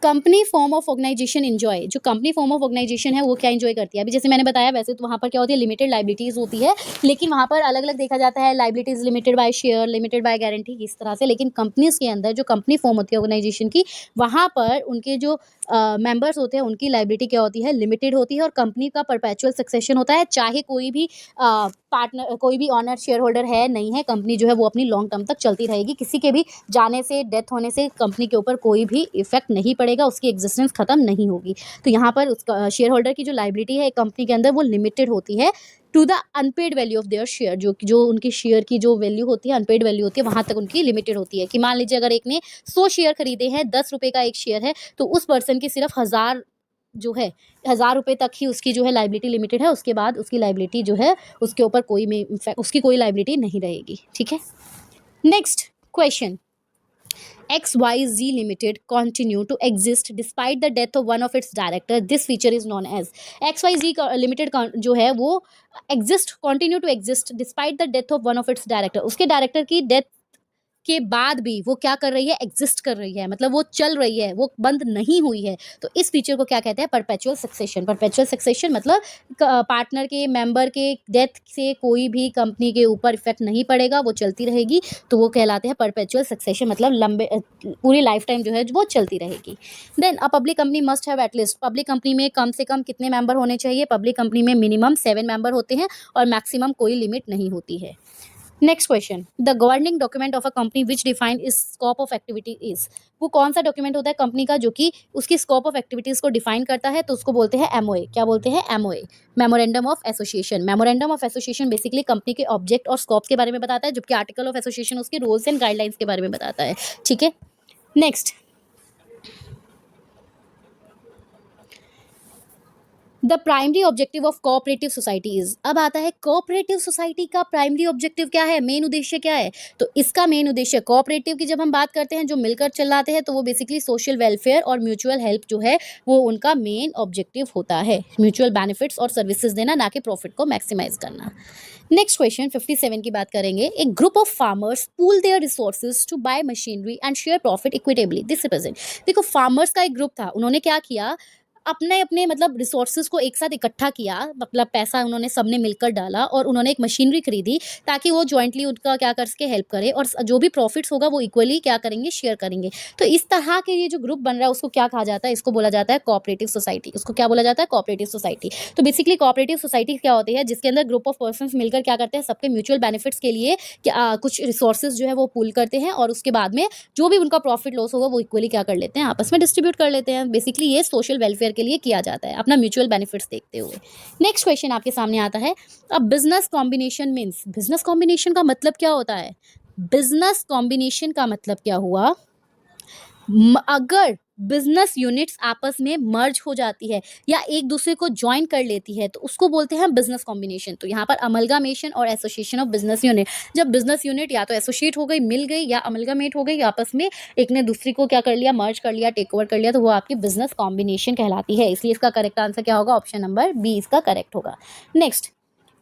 company form of organization enjoy, जो कंपनी फॉर्म ऑफ ऑर्गेनाइजेशन है वो क्या एंजॉय करती है? अभी जैसे मैंने बताया, वैसे तो वहाँ पर क्या होती है, लिमिटेड लायबिलिटीज़ होती है, लेकिन वहाँ पर अलग अलग देखा जाता है, liabilities limited by share, limited by guarantee, इस तरह से। लेकिन कंपनीज के अंदर जो कंपनी फॉर्म होती है ऑर्गेनाइजेशन की, वहाँ पर उनके जो मेंबर्स होते हैं उनकी लायबिलिटी क्या होती है, लिमिटेड होती है, और कंपनी का परपेचुअल सक्सेशन होता है। चाहे कोई भी पार्टनर, कोई भी ऑनर शेयर होल्डर है नहीं है, कंपनी जो है वो अपनी लॉन्ग टर्म तक चलती रहेगी। किसी के भी जाने से, डेथ होने से कंपनी के ऊपर कोई भी इफेक्ट नहीं पड़ेगा, उसकी एग्जिस्टेंस खत्म नहीं होगी। तो यहाँ पर उसका शेयर होल्डर की जो लायबिलिटी है कंपनी के अंदर वो लिमिटेड होती है to the unpaid value of their share, जो उनकी शेयर की जो वैल्यू होती है, अनपेड वैल्यू होती है, वहां तक उनकी लिमिटेड होती है। कि मान लीजिए अगर एक ने 100 शेयर खरीदे हैं, 10 रुपए का एक शेयर है, तो उस पर्सन की सिर्फ 1000 जो है, 1000 रुपए तक ही उसकी जो है लायबिलिटी लिमिटेड है। उसके बाद उसकी लायबिलिटी जो है उसके ऊपर कोई में उसकी कोई लायबिलिटी नहीं रहेगी। ठीक है, next question. XYZ Limited continue to exist despite the death of one of its director. This feature is known as XYZ Limited जो है वो continue to exist despite the death of one of its director. उसके director की death के बाद भी वो क्या कर रही है, एग्जिस्ट कर रही है, मतलब वो चल रही है, वो बंद नहीं हुई है। तो इस फीचर को क्या कहते हैं, परपेचुअल सक्सेशन। परपेचुअल सक्सेशन मतलब पार्टनर के, मेंबर के डेथ से कोई भी कंपनी के ऊपर इफेक्ट नहीं पड़ेगा, वो चलती रहेगी, तो वो कहलाते हैं परपेचुअल सक्सेशन, मतलब लंबे पूरी लाइफ टाइम जो है वो चलती रहेगी। Then a public company must have at least, public company में कम से कम कितने मेंबर होने चाहिए? पब्लिक कंपनी में मिनिमम 7 मेंबर होते हैं और मैक्सिमम कोई लिमिट नहीं होती है। Next question, the governing document of a company which define is scope of activity is, वो कौन सा डॉक्यूमेंट होता है कंपनी का जो कि उसकी स्कोप ऑफ एक्टिविटीज को डिफाइन करता है? तो उसको बोलते हैं एमओए। क्या बोलते हैं? MOA, memorandum of association. Memorandum of association basically company के ऑब्जेक्ट और स्कोप के बारे में बताता है, जबकि आर्टिकल ऑफ एसोसिएशन उसके रूल्स एंड गाइडलाइंस के बारे में बताता है। ठीक है, next, the primary objective of cooperative society is, अब आता है कोऑपरेटिव सोसाइटी का प्राइमरी ऑब्जेक्टिव क्या है, मेन उद्देश्य क्या है? तो इसका मेन उद्देश्य, कोऑपरेटिव की जब हम बात करते हैं जो मिलकर चलाते हैं, तो वो बेसिकली सोशल वेलफेयर और म्यूचुअल हेल्प जो है वो उनका मेन ऑब्जेक्टिव होता है। म्यूचुअल बेनिफिट्स और सर्विसेज देना, ना कि प्रॉफिट को मैक्सिमाइज करना। नेक्स्ट क्वेश्चन 57 की बात करेंगे। एक group of farmers pool their resources to buy machinery and share profit equitably, this represent, देखो फार्मर्स का एक ग्रुप था, उन्होंने क्या किया, अपने अपने मतलब रिसोर्सेज को एक साथ इकट्ठा किया, मतलब पैसा उन्होंने सबने मिलकर डाला और उन्होंने एक मशीनरी खरीदी ताकि वो जॉइंटली उनका क्या कर सके, हेल्प करे, और जो भी प्रॉफिट्स होगा वो इक्वली क्या करेंगे, शेयर करेंगे। तो इस तरह के ये जो ग्रुप बन रहा है उसको क्या कहा जाता है? इसको बोला जाता है कोऑपरेटिव सोसाइटी। उसको क्या बोला जाता है? Cooperative society. तो बेसिकली कोऑपरेटिव सोसाइटी क्या होती है? जिसके अंदर ग्रुप ऑफ पर्संस मिलकर क्या करते हैं, सबके म्यूचुअल बेनिफिट्स के लिए कुछ रिसोर्सेज जो है वो पूल करते हैं, और उसके बाद में जो भी उनका प्रॉफिट लॉस होगा वो इक्वली क्या कर लेते हैं, आपस में डिस्ट्रीब्यूट कर लेते हैं। बेसिकली ये सोशल वेलफेयर के लिए किया जाता है, अपना म्यूचुअल बेनिफिट्स देखते हुए। नेक्स्ट क्वेश्चन आपके सामने आता है, अब business combination means, business combination का मतलब क्या होता है? बिजनेस कॉम्बिनेशन का मतलब क्या हुआ, अगर बिजनेस यूनिट्स आपस में मर्ज हो जाती है या एक दूसरे को ज्वाइन कर लेती है तो उसको बोलते हैं बिजनेस कॉम्बिनेशन। तो यहाँ पर अमलगामेशन और एसोसिएशन ऑफ बिजनेस यूनिट, जब बिजनेस यूनिट या तो एसोसिएट हो गई, मिल गई, या अमलगामेट हो गई, आपस में एक ने दूसरी को क्या कर लिया, मर्ज कर लिया, टेक ओवर कर लिया, तो वो आपकी बिजनेस कॉम्बिनेशन कहलाती है। इसलिए इसका करेक्ट आंसर क्या होगा? ऑप्शन नंबर बी इसका करेक्ट होगा। Next,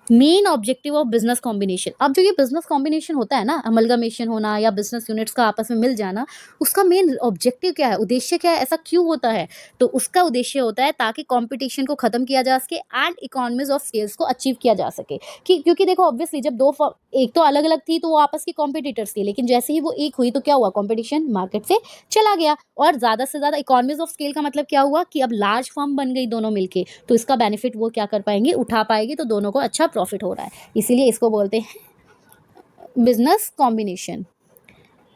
main objective of business combination, अब जो ये बिजनेस कॉम्बिनेशन होता है ना, अमलगामेशन होना या बिजनेस यूनिट्स का आपस में मिल जाना, उसका मेन ऑब्जेक्टिव क्या है, उद्देश्य क्या है, ऐसा क्यों होता है? तो उसका उद्देश्य होता है ताकि कंपटीशन को खत्म किया जा सके एंड इकोनॉमीज ऑफ स्केल्स को अचीव किया जा सके। क्योंकि देखो ऑब्वियसली जब दो एक तो अलग अलग थी तो वो आपस की कॉम्पिटिटर्स थी, लेकिन जैसे ही वो एक हुई तो क्या हुआ, कॉम्पिटिशन मार्केट से चला गया, और ज़्यादा से ज़्यादा इकोनॉमीज ऑफ स्केल का मतलब क्या हुआ कि अब लार्ज फर्म बन गई दोनों मिलके, तो इसका बेनिफिट वो क्या कर पाएंगे, उठा पाएगी, तो दोनों को अच्छा प्रॉफिट हो रहा है, इसीलिए इसको बोलते हैं बिजनेस कॉम्बिनेशन।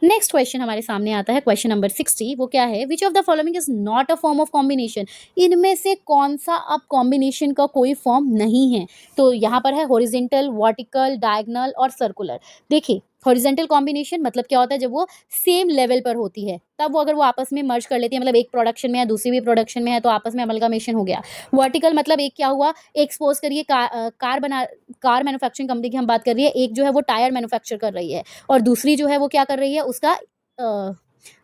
नेक्स्ट क्वेश्चन हमारे सामने आता है, क्वेश्चन नंबर 60, वो क्या है, विच of the following is not a form of combination, इनमें से कौन सा अब कॉम्बिनेशन का कोई फॉर्म नहीं है? तो यहाँ पर है हॉरिजेंटल, वर्टिकल, डायगोनल और सर्कुलर। देखिए हॉरिजेंटल कॉम्बिनेशन मतलब क्या होता है, जब वो सेम लेवल पर होती है तब वो अगर वो आपस में मर्ज कर लेती है, मतलब एक प्रोडक्शन में है दूसरी भी प्रोडक्शन में है, तो आपस में अमलगामेशन हो गया। वर्टिकल मतलब एक क्या हुआ, एक सपोज करिए कार मैन्युफैक्चरिंग कंपनी की हम बात कर रही है, एक जो है वो टायर मैन्युफैक्चर कर रही है और दूसरी जो है वो क्या कर रही है, उसका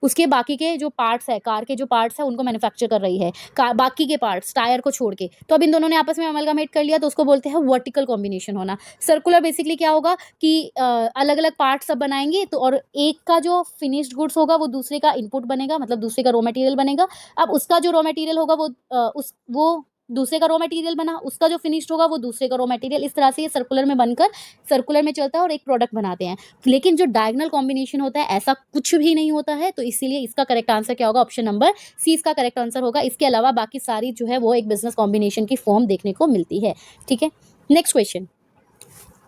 उसके बाकी के जो पार्ट्स है, कार के जो पार्ट्स है उनको मैन्युफैक्चर कर रही है, बाकी के पार्ट्स टायर को छोड़ के। तो अब इन दोनों ने आपस में अमलगामेट कर लिया, तो उसको बोलते हैं वर्टिकल कॉम्बिनेशन होना। सर्कुलर बेसिकली क्या होगा कि अलग अलग पार्ट्स सब बनाएंगे, तो और एक का जो फिनिश्ड गुड्स होगा वो दूसरे का इनपुट बनेगा, मतलब दूसरे का रॉ मटेरियल बनेगा। अब उसका जो रॉ मटेरियल होगा वो दूसरे का रॉ मटेरियल बना, उसका जो फिनिश्ड होगा वो दूसरे का रॉ मटेरियल। इस तरह से ये सर्कुलर में बनकर सर्कुलर में चलता है और एक प्रोडक्ट बनाते हैं। लेकिन जो डायगोनल कॉम्बिनेशन होता है ऐसा कुछ भी नहीं होता है, तो इसीलिए इसका करेक्ट आंसर क्या होगा, ऑप्शन नंबर सी इसका करेक्ट आंसर होगा। इसके अलावा बाकी सारी जो है वो एक बिजनेस कॉम्बिनेशन की फॉर्म देखने को मिलती है। ठीक है, next question.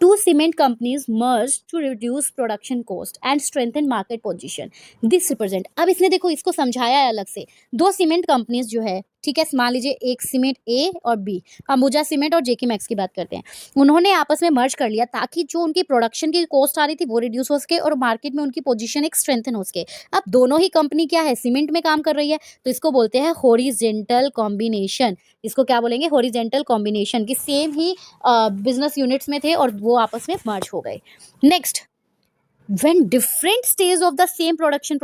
Two cement companies merged to reduce production cost and strengthen market position. This represent, अब इसने देखो इसको समझाया है अलग से। दो सीमेंट कंपनीज जो है, ठीक है, मान लीजिए एक सीमेंट ए और बी, अंबुजा सीमेंट और जेके मैक्स की बात करते हैं, उन्होंने आपस में मर्ज कर लिया ताकि जो उनकी प्रोडक्शन की कॉस्ट आ रही थी वो रिड्यूस हो सके और मार्केट में उनकी पोजीशन एक स्ट्रेंथन हो सके। अब दोनों ही कंपनी क्या है, सीमेंट में काम कर रही है, तो इसको बोलते हैं हॉरिजेंटल कॉम्बिनेशन। इसको क्या बोलेंगे, हॉरिजेंटल कॉम्बिनेशन, की सेम ही बिजनेस यूनिट्स में थे और वो आपस में मर्ज हो गए। Next, when different stage of the same production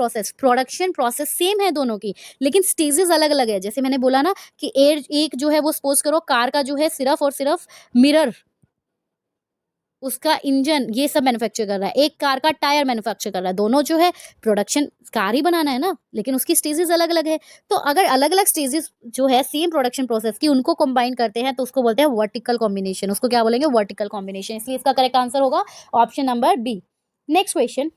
process same है दोनों की, लेकिन स्टेजेस अलग अलग है। जैसे मैंने बोला ना कि एक जो है वो सपोज करो कार का जो है सिर्फ और सिर्फ मिरर, उसका इंजन, ये सब मैन्युफैक्चर कर रहा है, एक कार का टायर मैन्युफैक्चर कर रहा है। दोनों जो है प्रोडक्शन कार ही बनाना है ना, लेकिन उसकी स्टेजेस अलग अलग है। तो अगर अलग अलग स्टेजेस जो है सेम प्रोडक्शन प्रोसेस की उनको कंबाइन करते हैं तो उसको बोलते हैं वर्टिकल कॉम्बिनेशन। उसको क्या बोलेंगे, वर्टिकल कॉम्बिनेशन। इसलिए इसका करेक्ट आंसर होगा option number B. Next question,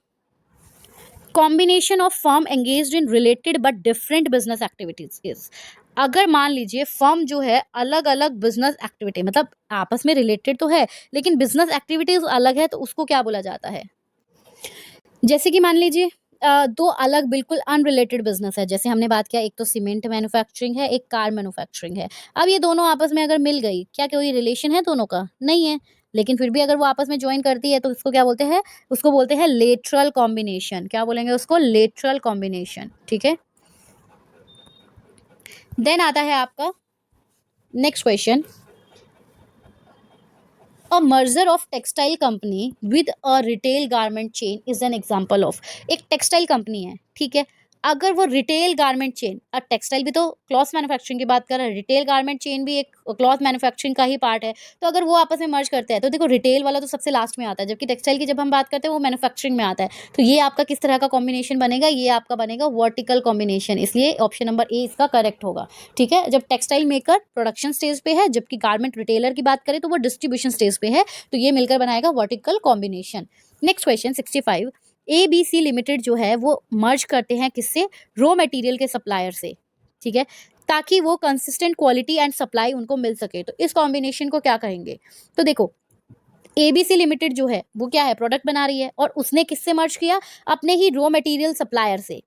combination of firm engaged in related but different business activities is. अगर मान लीजिए फर्म जो है अलग अलग बिजनेस एक्टिविटी, मतलब आपस में रिलेटेड तो है लेकिन बिजनेस एक्टिविटीज अलग है, तो उसको क्या बोला जाता है। जैसे कि मान लीजिए दो अलग बिल्कुल अनरिलेटेड बिजनेस है, जैसे हमने बात किया एक तो सीमेंट मैन्युफैक्चरिंग है, एक कार मैन्युफैक्चरिंग है। अब ये दोनों आपस में अगर मिल गई, क्या कोई रिलेशन है दोनों का, नहीं है, लेकिन फिर भी अगर वो आपस में ज्वाइन करती है तो उसको क्या बोलते हैं, उसको बोलते हैं लेटरल कॉम्बिनेशन। क्या बोलेंगे उसको, लेटरल कॉम्बिनेशन। ठीक है, देन आता है आपका next question, a merger of textile company with a retail garment chain is an example of. एक टेक्सटाइल कंपनी है, ठीक है, अगर वो रिटेल गारमेंट चेन, अब टेक्सटाइल भी तो क्लॉथ मैन्युफैक्चरिंग की बात कर रहा है, रिटेल गारमेंट चेन भी एक क्लॉथ मैन्युफैक्चरिंग का ही पार्ट है, तो अगर वो आपस में मर्ज करते हैं तो देखो रिटेल वाला तो सबसे लास्ट में आता है, जबकि टेक्सटाइल की जब हम बात करते हैं वो मैन्युफैक्चरिंग में आता है। तो ये आपका किस तरह का कॉम्बिनेशन बनेगा, ये आपका बनेगा वर्टिकल कॉम्बिनेशन। इसलिए ऑप्शन नंबर ए इसका करेक्ट होगा। ठीक है, जब टेक्सटाइल मेकर प्रोडक्शन स्टेज पे है, जबकि गारमेंट रिटेलर की बात करें तो वो डिस्ट्रीब्यूशन स्टेज पे है, तो ये मिलकर बनाएगा vertical combination. Next question 65, ABC limited जो है वो मर्ज करते हैं किससे, रॉ मटेरियल के सप्लायर से, ठीक है, ताकि वो कंसिस्टेंट क्वालिटी एंड सप्लाई उनको मिल सके। तो इस कॉम्बिनेशन को क्या कहेंगे, तो देखो ABC लिमिटेड जो है वो क्या है, प्रोडक्ट बना रही है और उसने किससे मर्ज किया, अपने ही रॉ मटेरियल सप्लायर से।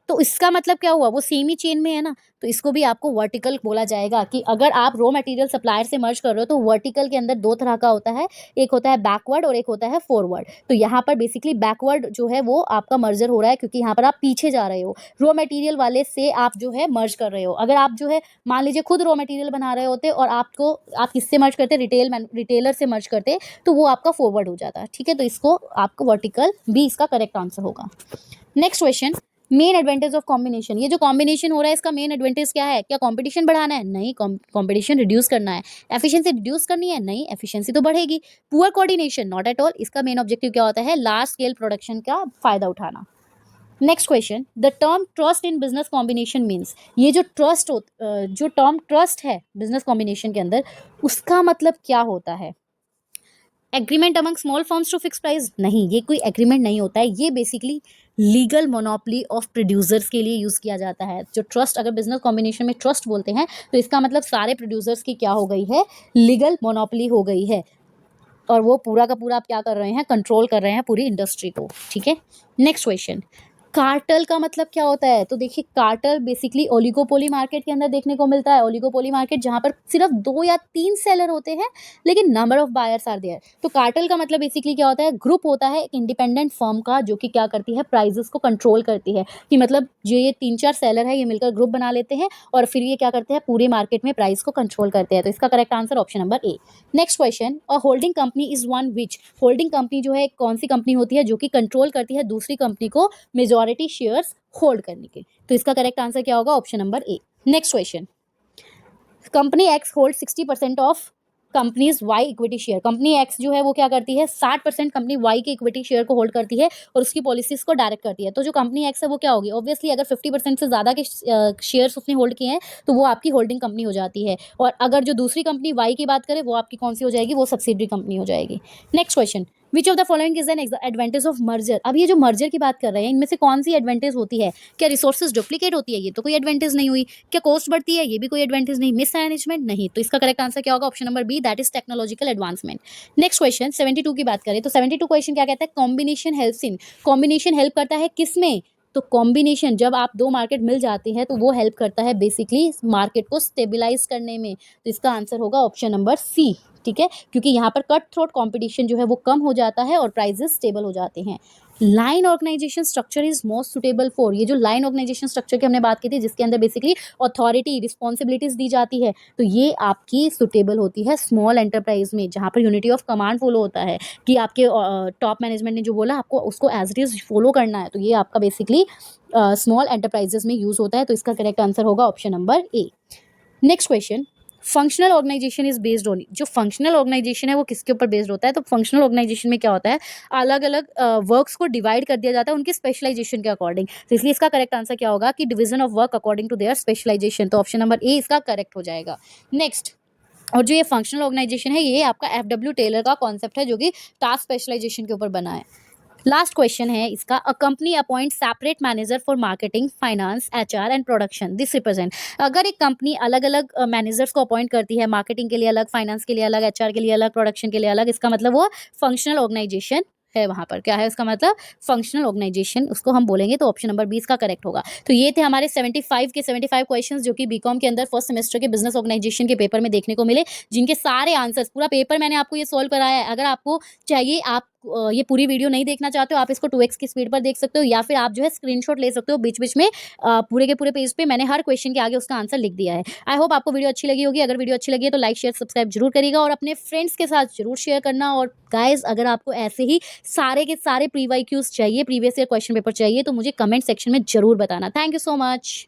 तो इसका मतलब क्या हुआ, वो सेम ही चेन में है ना, तो इसको भी आपको वर्टिकल बोला जाएगा। कि अगर आप रॉ मटेरियल सप्लायर से मर्ज कर रहे हो तो वर्टिकल के अंदर दो तरह का होता है, एक होता है बैकवर्ड और एक होता है फॉरवर्ड। तो यहाँ पर बेसिकली बैकवर्ड जो है वो आपका मर्जर हो रहा है, क्योंकि यहाँ पर आप पीछे जा रहे हो, रॉ मटेरियल वाले से आप जो है मर्ज कर रहे हो। अगर आप जो है मान लीजिए खुद रॉ मटेरियल बना रहे होते और आप किससे मर्ज करते, रिटेलर से मर्ज करते, तो वो आपका फॉरवर्ड हो जाता है। ठीक है, तो इसको आपको वर्टिकल बी इसका करेक्ट आंसर होगा। Next question, main advantage of combination. ये जो कॉम्बिनेशन हो रहा है इसका मेन एडवांटेज क्या है, क्या कंपटीशन बढ़ाना है, नहीं, कंपटीशन रिड्यूस करना है। एफिशिएंसी रिड्यूस करनी है, नहीं, एफिशिएंसी तो बढ़ेगी। Poor coordination, not at all. इसका मेन ऑब्जेक्टिव क्या होता है, लार्ज स्केल प्रोडक्शन का फायदा उठाना। Next question, the term trust in business combination means. ये जो जो टर्म ट्रस्ट है बिजनेस कॉम्बिनेशन के अंदर, उसका मतलब क्या होता है। Agreement among small firms to fix price, नहीं, ये कोई एग्रीमेंट नहीं होता है, ये basically legal monopoly of producers के लिए यूज़ किया जाता है। जो ट्रस्ट, अगर बिजनेस कॉम्बिनेशन में ट्रस्ट बोलते हैं तो इसका मतलब सारे प्रोड्यूसर्स की क्या हो गई है, लीगल मोनोपोली हो गई है, और वो पूरा का पूरा आप क्या कर रहे हैं, कंट्रोल कर रहे हैं पूरी इंडस्ट्री को। ठीक है, नेक्स्ट क्वेश्चन, कार्टेल का मतलब क्या होता है, तो देखिए कार्टेल बेसिकली ओलिगोपोली मार्केट के अंदर देखने को मिलता है। ओलिगोपोली मार्केट जहां पर सिर्फ 2 या 3 सेलर होते हैं लेकिन number of buyers are there. तो कार्टेल का मतलब बेसिकली क्या होता है, ग्रुप होता है एक इंडिपेंडेंट फर्म का जो कि क्या करती है, प्राइजेस को कंट्रोल करती है। कि मतलब जो ये 3-4 सेलर है ये मिलकर ग्रुप बना लेते हैं और फिर ये क्या करते हैं, पूरे मार्केट में प्राइस को कंट्रोल करते हैं। तो इसका correct answer option number A. Next question, a holding company is one which. Holding company जो है कौन सी कंपनी होती है जो कि कंट्रोल करती है दूसरी कंपनी को मेजॉरिटी शेयर्स होल्ड करने के। तो इसका करेक्ट आंसर क्या होगा? Option number A. Next question, company X hold 60% of companies Y equity share. Company X जो है वो क्या करती है? 60% कंपनी वाई के इक्विटी शेयर को होल्ड करती है और उसकी पॉलिसीज को डायरेक्ट करती है। तो जो कंपनी एक्स है वो क्या होगी? ऑब्वियसली अगर 50% से ज़्यादा के शेयर्स उसने होल्ड किए हैं तो वो आपकी होल्डिंग कंपनी हो जाती है, और अगर जो दूसरी कंपनी वाई की बात करें वो आपकी कौन सी हो जाएगी? वो सब्सिडरी कंपनी हो जाएगी। Next question, which of the following is an advantage of merger. अब ये जो मर्जर की बात कर रहे हैं इनमें से कौन सी एडवांटेज होती है? क्या रिसोर्सेज डुप्लीकेट होती है? ये तो कोई एडवांटेज नहीं हुई। क्या कॉस्ट बढ़ती है? ये भी कोई एडवांटेज नहीं। Mismanagement? नहीं। तो इसका करेक्ट आंसर क्या होगा? Option number B, that is technological advancement. Next question 72 की बात करें तो 72 क्वेश्चन क्या कहता है? Combination helps in. Combination help करता है किसमें? तो कॉम्बिनेशन, जब आप दो मार्केट मिल जाते हैं तो वो हेल्प करता है बेसिकली मार्केट को स्टेबिलाईज करने में। तो इसका आंसर होगा ऑप्शन नंबर सी। ठीक है, क्योंकि यहाँ पर कट थ्रोट कॉम्पिटिशन जो है वो कम हो जाता है और प्राइजेस स्टेबल हो जाते हैं। Line organization structure is most suitable for. ये जो लाइन ऑर्गेनाइजेशन स्ट्रक्चर की हमने बात की थी जिसके अंदर बेसिकली अथॉरिटी रिस्पॉन्सिबिलिटीज दी जाती है, तो ये आपकी सुटेबल होती है स्मॉल एंटरप्राइज में, जहाँ पर यूनिटी ऑफ कमांड फॉलो होता है कि आपके टॉप मैनेजमेंट ने जो बोला आपको उसको एज इट इज फॉलो करना है। तो ये आपका बेसिकली स्मॉल एंटरप्राइजेस में यूज होता है। तो इसका करेक्ट आंसर होगा option number A. Next question, functional organization is based on. जो फंक्शनल ऑर्गेनाइजेशन है वो किसके ऊपर बेस्ड होता है? तो फंक्शनल ऑर्गेनाइजेशन में क्या होता है? अलग अलग वर्क्स को डिवाइड कर दिया जाता है उनके स्पेशलाइजेशन के अकॉर्डिंग। तो इसलिए इसका करेक्ट आंसर क्या होगा? कि division of work according to their specialization. तो ऑप्शन नंबर ए इसका करेक्ट हो जाएगा। नेक्स्ट, और जो ये फंक्शनल ऑर्गेनाइजेशन है ये आपका FW टेलर का कॉन्सेप्ट है जो कि टास्क स्पेशलाइजेशन के ऊपर बना है। लास्ट क्वेश्चन है इसका, a company appoint separate manager for marketing, finance, HR and production, this represent. अगर एक कंपनी अलग अलग मैनेजर्स को अपॉइंट करती है, मार्केटिंग के लिए अलग, फाइनेंस के लिए अलग, HR के लिए अलग, प्रोडक्शन के लिए अलग, इसका मतलब वो फंक्शनल ऑर्गेनाइजेशन है। वहाँ पर क्या है इसका मतलब? फंक्शनल ऑर्गेनाइजेशन उसको हम बोलेंगे। तो ऑप्शन नंबर 20 का करेक्ट होगा। तो ये थे हमारे 75 के 75 क्वेश्चंस जो कि बीकॉम के अंदर फर्स्ट सेमेस्टर के बिजनेस ऑर्गेनाइजेशन के पेपर में देखने को मिले, जिनके सारे आंसर्स, पूरा पेपर मैंने आपको ये सॉल्व कराया है। अगर आपको चाहिए, आप ये पूरी वीडियो नहीं देखना चाहते हो, आप इसको 2x की स्पीड पर देख सकते हो, या फिर आप जो है स्क्रीनशॉट ले सकते हो। बीच बीच में पूरे के पूरे पेज पे मैंने हर क्वेश्चन के आगे उसका आंसर लिख दिया है। आई होप आपको वीडियो अच्छी लगी होगी। अगर वीडियो अच्छी लगी है तो लाइक शेयर सब्सक्राइब जरूर करिएगा और अपने फ्रेंड्स के साथ जरूर शेयर करना। और गाइज, अगर आपको ऐसे ही सारे के सारे प्री वाई क्यूज चाहिए, प्रीवियस ईयर क्वेश्चन पेपर चाहिए, तो मुझे कमेंट सेक्शन में जरूर बताना। Thank you so much.